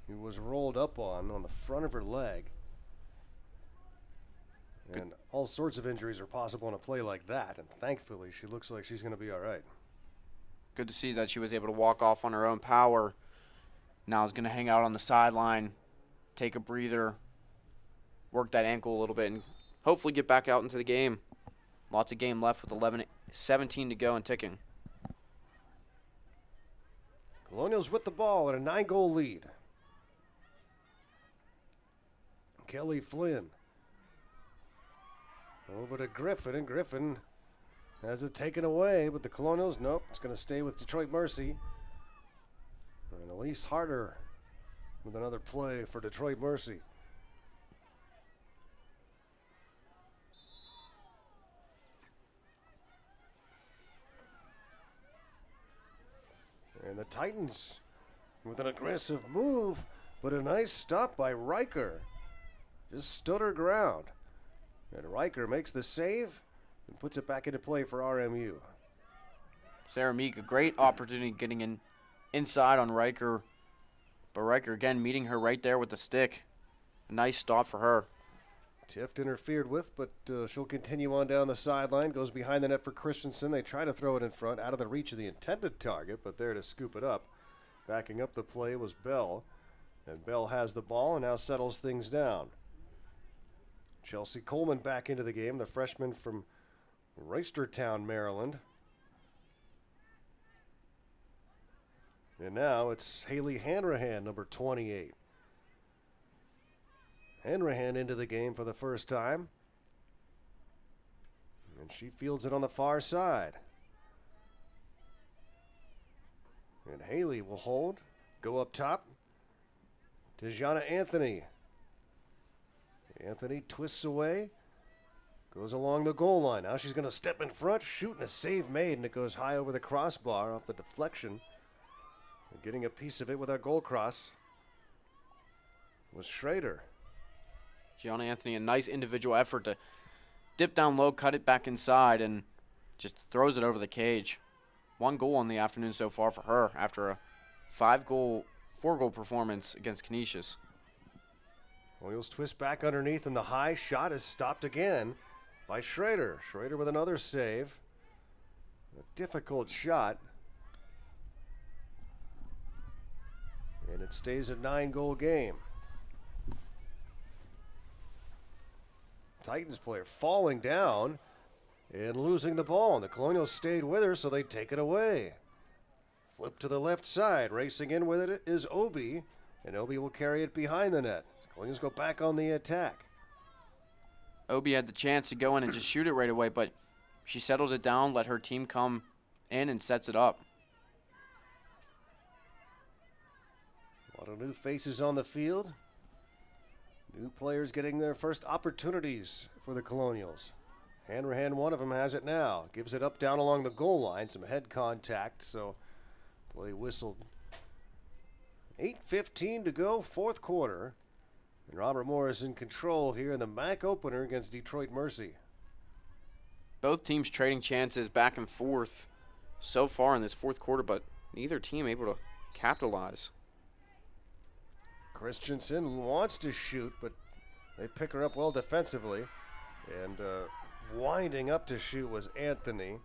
who was rolled up on the front of her leg. And all sorts of injuries are possible in a play like that, and thankfully she looks like she's going to be all right. Good to see that she was able to walk off on her own power. Now is going to hang out on the sideline, take a breather, work that ankle a little bit, and hopefully get back out into the game. Lots of game left with 17 to go and ticking. Colonials with the ball and a 9-goal lead. Kelly Flynn. Over to Griffin, and Griffin has it taken away, but the Colonials, nope, it's going to stay with Detroit Mercy. And Elise Harder with another play for Detroit Mercy. And the Titans with an aggressive move, but a nice stop by Riker. Just stood her ground. And Riker makes the save and puts it back into play for RMU. Sarah Meek, a great opportunity getting inside on Riker. But Riker again meeting her right there with the stick. A nice stop for her. Tift interfered with, but she'll continue on down the sideline. Goes behind the net for Christensen. They try to throw it in front, out of the reach of the intended target, but there to scoop it up. Backing up the play was Bell. And Bell has the ball and now settles things down. Chelsea Coleman back into the game, the freshman from Reisterstown, Maryland. And now it's Haley Hanrahan, number 28. Hanrahan into the game for the first time. And she fields it on the far side. And Haley will hold, go up top. Tijana Anthony. Anthony twists away, goes along the goal line. Now she's going to step in front, shoot, and a save made, and it goes high over the crossbar off the deflection. And getting a piece of it with our goal cross was Schrader. Gianna Anthony, a nice individual effort to dip down low, cut it back inside, and just throws it over the cage. 1 goal on the afternoon so far for her after a 4-goal performance against Canisius. Royals twist back underneath, and the high shot is stopped again by Schrader. Schrader with another save. A difficult shot. And it stays a 9-goal game. Titans player falling down and losing the ball. And the Colonials stayed with her, so they take it away. Flip to the left side. Racing in with it is Obi. And Obi will carry it behind the net. Colonials go back on the attack. Obi had the chance to go in and just shoot it right away, but she settled it down, let her team come in and sets it up. A lot of new faces on the field. New players getting their first opportunities for the Colonials. Hanrahan, one of them, has it now. Gives it up down along the goal line. Some head contact, so play whistled. 8:15 to go, fourth quarter. And Robert Moore is in control here in the MAC opener against Detroit Mercy. Both teams trading chances back and forth so far in this fourth quarter, but neither team able to capitalize. Christensen wants to shoot, but they pick her up well defensively. And winding up to shoot was Anthony.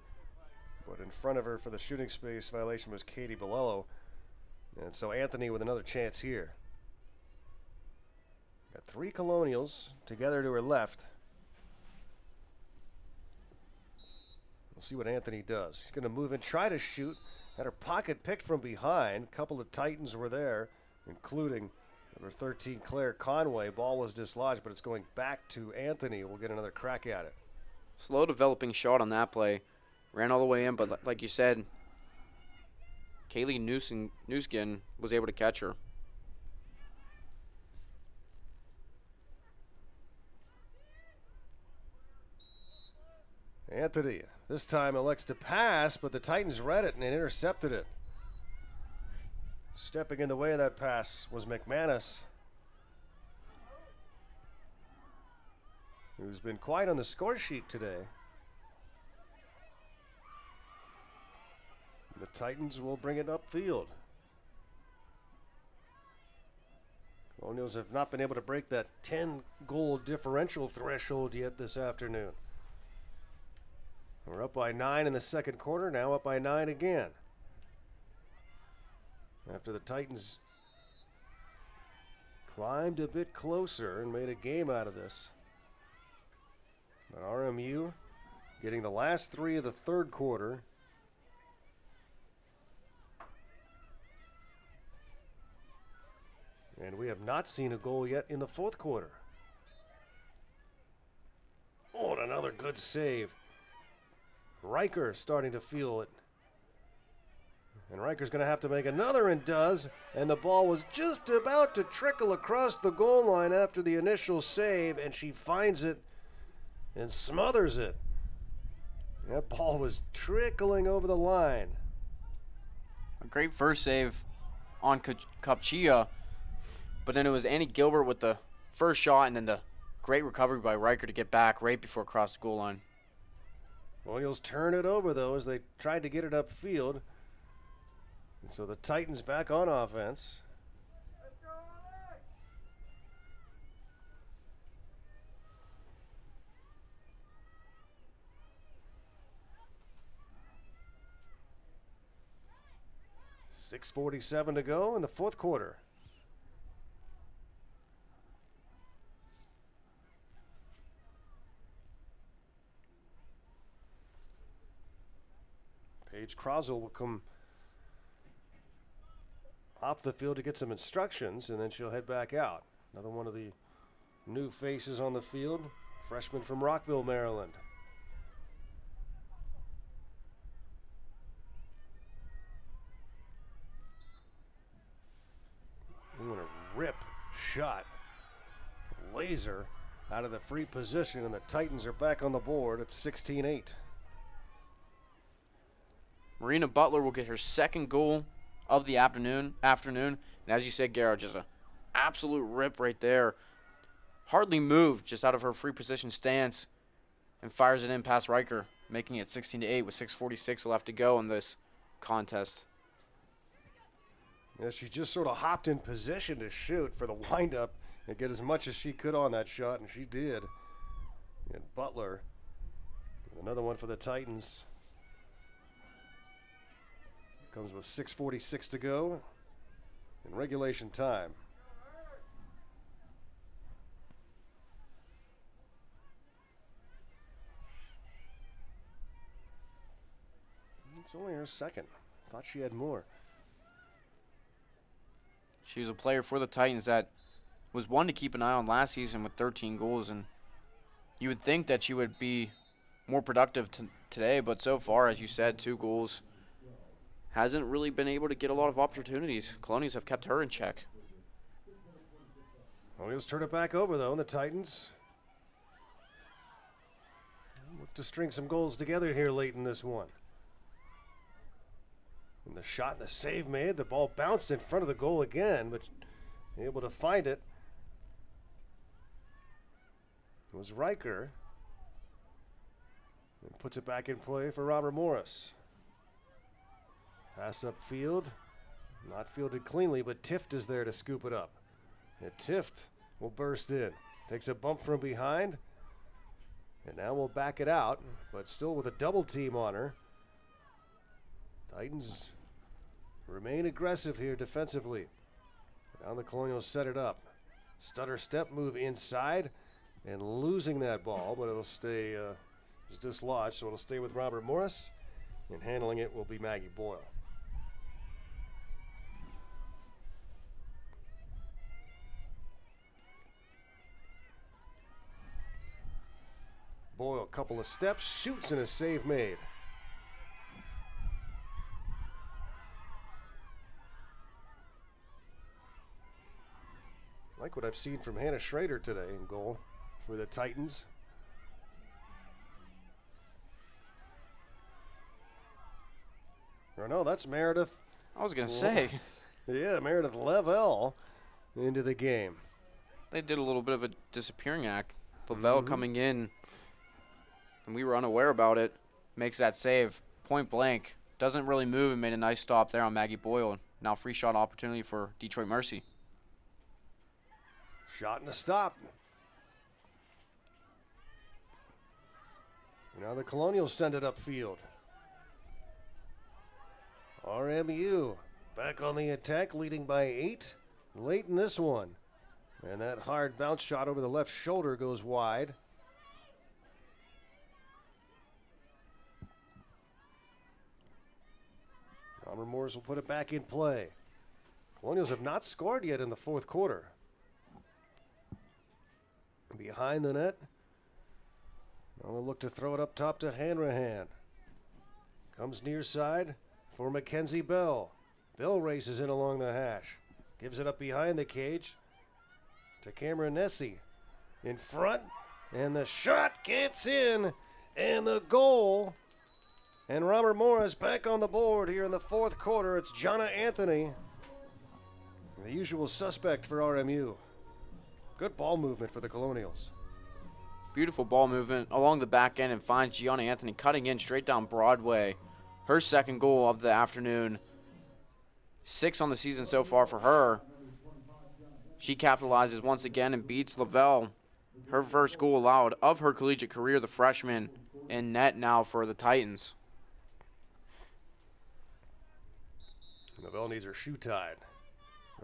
But in front of her for the shooting space violation was Katie Bolello. And so Anthony with another chance here. Got 3 Colonials together to her left. We'll see what Anthony does. He's going to move and try to shoot. Had her pocket picked from behind. A couple of Titans were there, including number 13, Claire Conway. Ball was dislodged, but it's going back to Anthony. We'll get another crack at it. Slow developing shot on that play. Ran all the way in, but like you said, Kaylee Newskin was able to catch her. Anthony this time elects to pass, but the Titans read it and intercepted it. Stepping in the way of that pass was McManus, who's been quiet on the score sheet today. The Titans will bring it upfield. Colonials have not been able to break that 10-goal differential threshold yet this afternoon. We're up by 9 in the second quarter, now up by 9 again. After the Titans climbed a bit closer and made a game out of this. But RMU getting the last 3 of the third quarter. And we have not seen a goal yet in the fourth quarter. Oh, and another good save. Riker starting to feel it. And Riker's going to have to make another, and does. And the ball was just about to trickle across the goal line after the initial save, and she finds it and smothers it. That ball was trickling over the line. A great first save on Kupchia, but then it was Annie Gilbert with the first shot, and then the great recovery by Riker to get back right before across the goal line. Colonials turn it over, though, as they tried to get it upfield. And so the Titans back on offense. .6:47 to go in the fourth quarter. Paige Croswell will come off the field to get some instructions, and then she'll head back out. Another one of the new faces on the field, freshman from Rockville, Maryland. Ooh, and a rip shot. Laser out of the free position, and the Titans are back on the board at 16-8. Marina Butler will get her second goal of the afternoon. And as you said, Garrett, just an absolute rip right there. Hardly moved, just out of her free position stance, and fires it in past Riker, making it 16-8 with 6:46 left to go in this contest. Yeah, she just sort of hopped in position to shoot for the windup and get as much as she could on that shot, and she did. And Butler, another one for the Titans. Comes with 6:46 to go in regulation time. It's only her second. Thought she had more. She was a player for the Titans that was one to keep an eye on last season with 13 goals, and you would think that she would be more productive today, but so far, as you said, 2 goals. Hasn't really been able to get a lot of opportunities. Colonials have kept her in check. Colonials turn it back over, though, and the Titans look to string some goals together here late in this one. And the shot and the save made. The ball bounced in front of the goal again, but able to find it. It was Riker. And puts it back in play for Robert Morris. Pass upfield, not fielded cleanly, but Tift is there to scoop it up. And Tift will burst in. Takes a bump from behind, and now we'll back it out, but still with a double team on her. Titans remain aggressive here defensively. Now the Colonials set it up. Stutter step move inside, and losing that ball, but it'll stay it's dislodged, so it'll stay with Robert Morris, and handling it will be Maggie Boyle. Boyle, a couple of steps, shoots, and a save made. Like what I've seen from Hannah Schrader today in goal for the Titans. Or no, that's Meredith. I was going to say. Yeah, Meredith Lavelle into the game. They did a little bit of a disappearing act. Lavelle coming in, and we were unaware about it, makes that save point blank. Doesn't really move and made a nice stop there on Maggie Boyle. Now free shot opportunity for Detroit Mercy. Shot and a stop. Now the Colonials send it upfield. RMU back on the attack, leading by 8 late in this one. And that hard bounce shot over the left shoulder goes wide. Robert Morris will put it back in play. Colonials have not scored yet in the fourth quarter. Behind the net. Now they'll look to throw it up top to Hanrahan. Comes near side for Mackenzie Bell. Bell races in along the hash. Gives it up behind the cage to Cameron Nessie. In front. And the shot gets in. And the goal. And Robert Morris back on the board here in the fourth quarter. It's Jonna Anthony. The usual suspect for RMU. Good ball movement for the Colonials. Beautiful ball movement along the back end and finds Gianna Anthony cutting in straight down Broadway. Her second goal of the afternoon. 6 on the season so far for her. She capitalizes once again and beats Lavelle. Her first goal allowed of her collegiate career, the freshman, in net now for the Titans. Lavelle needs her shoe tied.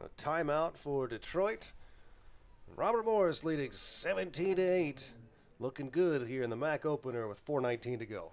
A timeout for Detroit. Robert Morris leading 17-8. Looking good here in the MAC opener with 4:19 to go.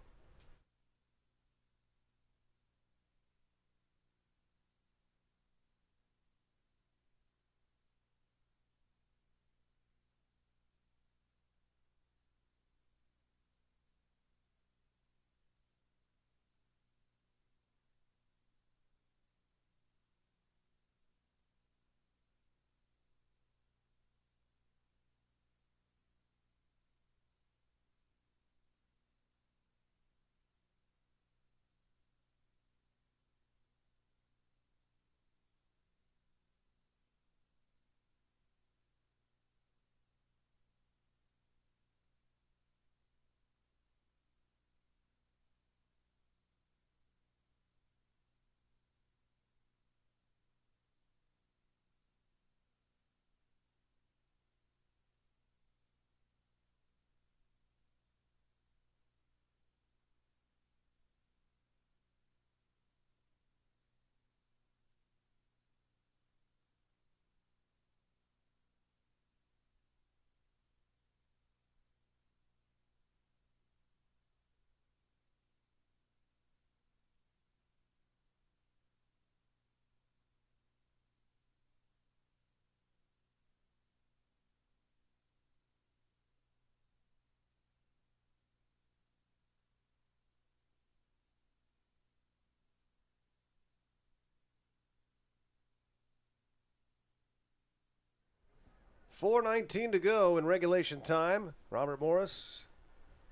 .419 to go in regulation time. Robert Morris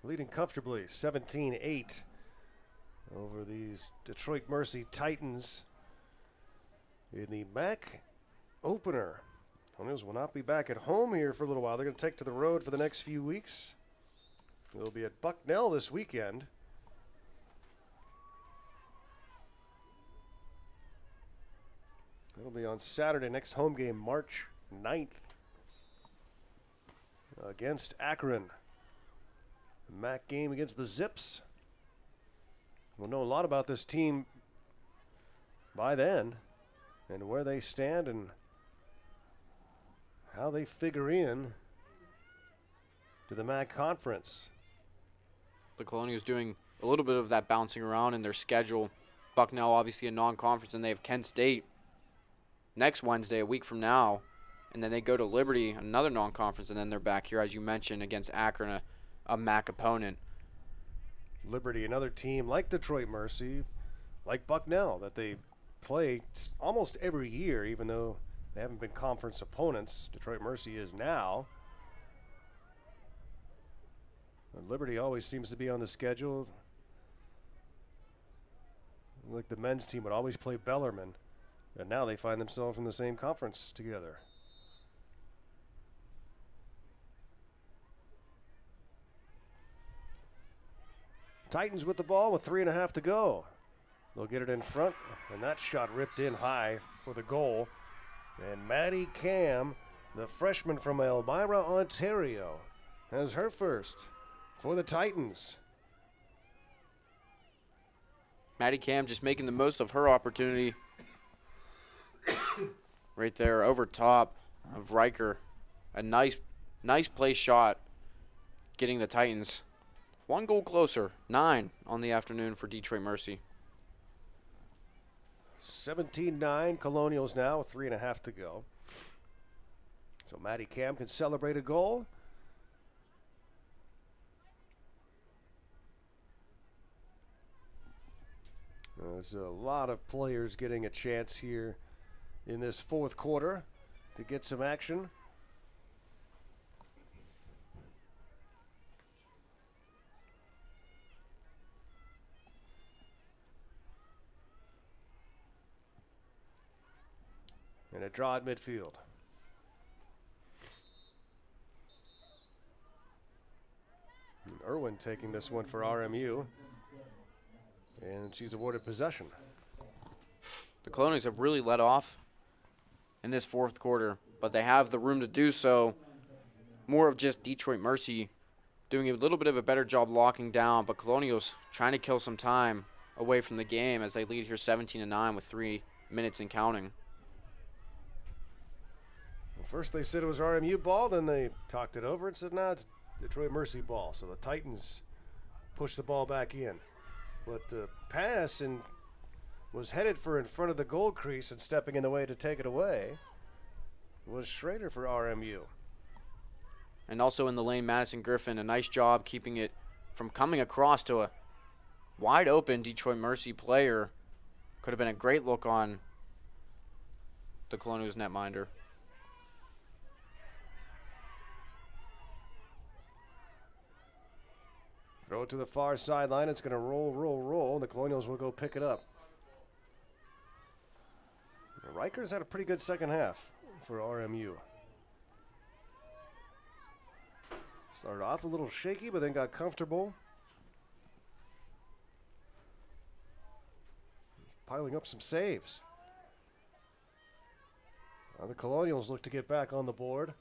leading comfortably, 17-8 over these Detroit Mercy Titans in the MAC opener. Colonials will not be back at home here for a little while. They're going to take to the road for the next few weeks. They'll be at Bucknell this weekend. It'll be on Saturday, next home game, March 9th. Against Akron. The MAC game against the Zips. We'll know a lot about this team by then and where they stand and how they figure in to the MAC conference. The Colonials doing a little bit of that bouncing around in their schedule. Bucknell obviously a non-conference, and they have Kent State next Wednesday, a week from now. And then they go to Liberty, another non-conference, and then they're back here, as you mentioned, against Akron, a MAC opponent. Liberty, another team like Detroit Mercy, like Bucknell, that they play almost every year, even though they haven't been conference opponents. Detroit Mercy is now. And Liberty always seems to be on the schedule. Like the men's team would always play Bellarmine, and now they find themselves in the same conference together. Titans with the ball with 3.5 to go. They'll get it in front, and that shot ripped in high for the goal. And Maddie Cam, the freshman from Elmira, Ontario, has her first for the Titans. Maddie Cam just making the most of her opportunity. Right there over top of Riker. A nice play shot, getting the Titans 1 goal closer, 9 on the afternoon for Detroit Mercy. 17-9 Colonials now with 3.5 to go. So Matty Cam can celebrate a goal. There's a lot of players getting a chance here in this fourth quarter to get some action. And a draw at midfield. And Irwin taking this one for RMU. And she's awarded possession. The Colonials have really let off in this fourth quarter, but they have the room to do so. More of just Detroit Mercy doing a little bit of a better job locking down, but Colonials trying to kill some time away from the game as they lead here 17-9 with 3 minutes and counting. Well, first they said it was RMU ball, then they talked it over and said, nah, it's Detroit Mercy ball. So the Titans pushed the ball back in. But the pass was headed for in front of the goal crease, and stepping in the way to take it away was Schrader for RMU. And also in the lane, Madison Griffin, a nice job keeping it from coming across to a wide open Detroit Mercy player. Could have been a great look on the Colonials netminder. Throw it to the far sideline. It's going to roll, and the Colonials will go pick it up. The Rikers had a pretty good second half for RMU. Started off a little shaky, but then got comfortable. Piling up some saves. Now the Colonials look to get back on the board,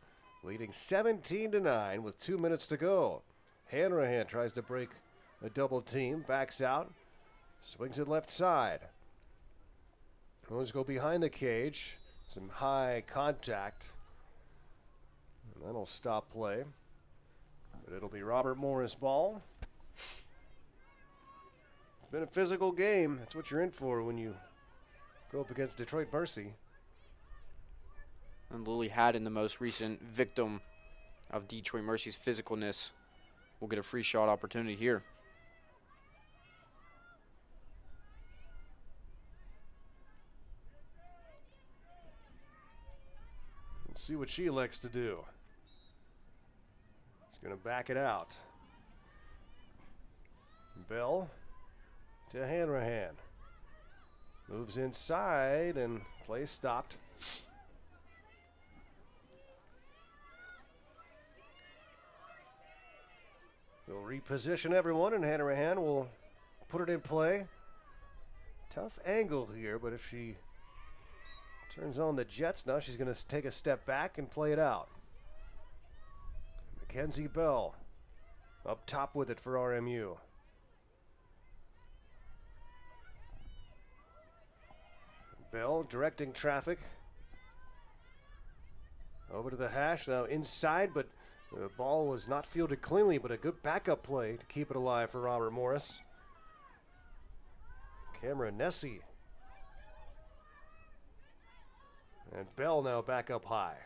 leading 17-9 with 2 minutes to go. Hanrahan tries to break a double team, backs out, swings it left side. Colonials go behind the cage, some high contact, and that'll stop play. But it'll be Robert Morris ball. It's been a physical game. That's what you're in for when you go up against Detroit Mercy. And Lily Haddon, the most recent victim of Detroit Mercy's physicalness, will get a free shot opportunity here. Let's see what she elects to do. She's going to back it out. Bell to Hanrahan. Moves inside and play stopped. He'll reposition everyone, and Hanrahan will put it in play. Tough angle here, but if she turns on the Jets now, she's going to take a step back and play it out. Mackenzie Bell up top with it for RMU. Bell directing traffic. Over to the hash, now inside, but the ball was not fielded cleanly, but a good backup play to keep it alive for Robert Morris. Cameron Nessie. And Bell now back up high.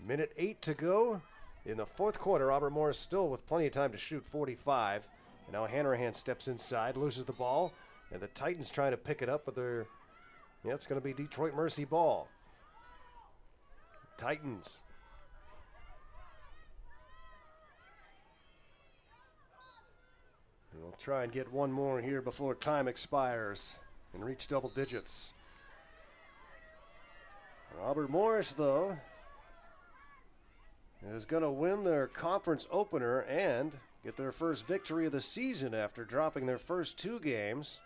Minute 8 to go in the fourth quarter. Robert Morris still with plenty of time to shoot, 45. And now Hanrahan steps inside, loses the ball, and the Titans trying to pick it up, but it's going to be Detroit Mercy ball. Titans. We'll try and get one more here before time expires and reach double digits. Robert Morris, though, is going to win their conference opener and get their first victory of the season after dropping their first 2 games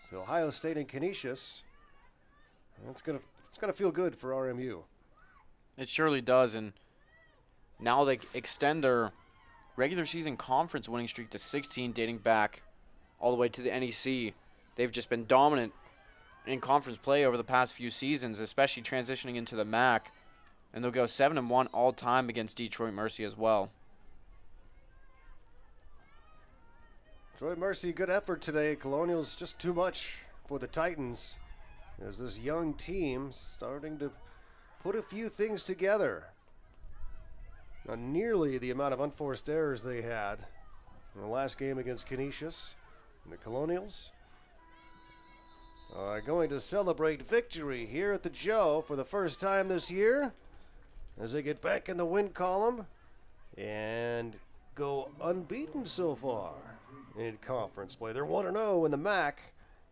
to Ohio State and Canisius. It's going to feel good for RMU. It surely does, and now they extend their regular season conference winning streak to 16, dating back all the way to the NEC. They've just been dominant in conference play over the past few seasons, especially transitioning into the MAC. and they'll go 7-1 all time against Detroit Mercy as well. Detroit Mercy, good effort today. Colonials just too much for the Titans, as this young team starting to put a few things together. Not nearly the amount of unforced errors they had in the last game against Canisius. And the Colonials are going to celebrate victory here at the Joe for the first time this year as they get back in the win column and go unbeaten so far in conference play. They're 1-0 in the MAC,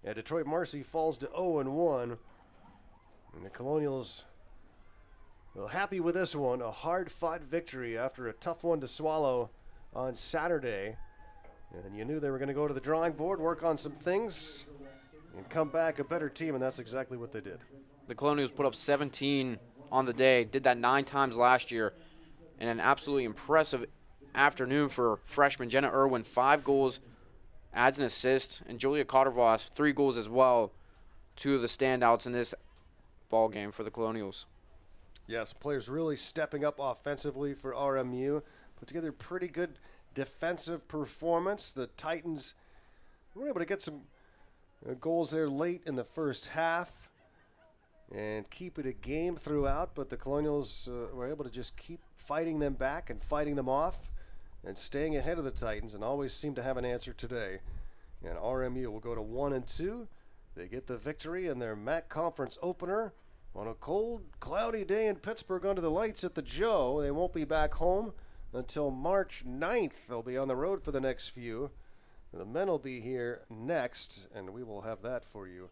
and Detroit Mercy falls to 0-1. And the Colonials, well, happy with this one, a hard-fought victory after a tough one to swallow on Saturday. And you knew they were going to go to the drawing board, work on some things, and come back a better team, and that's exactly what they did. The Colonials put up 17 on the day, did that 9 times last year, and an absolutely impressive afternoon for freshman Jenna Irwin. 5 goals, adds an assist, and Julia Cottervoss 3 goals as well. 2 of the standouts in this ball game for the Colonials. Yes, players really stepping up offensively for RMU. Put together a pretty good defensive performance. The Titans were able to get some goals there late in the first half and keep it a game throughout, but the Colonials were able to just keep fighting them back and fighting them off and staying ahead of the Titans, and always seem to have an answer today. And RMU will go to 1-2. They get the victory in their MAC conference opener on a cold, cloudy day in Pittsburgh under the lights at the Joe. They won't be back home until March 9th. They'll be on the road for the next few. The men will be here next, and we will have that for you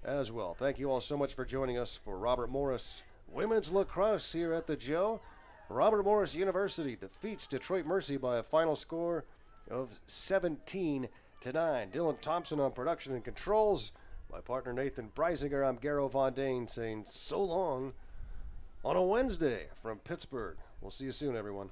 as well. Thank you all so much for joining us for Robert Morris Women's Lacrosse here at the Joe. Robert Morris University defeats Detroit Mercy by a final score of 17-9. Dylan Thompson on production and controls. My partner Nathan Breisinger, I'm Garrow Von Dane saying so long on a Wednesday from Pittsburgh. We'll see you soon, everyone.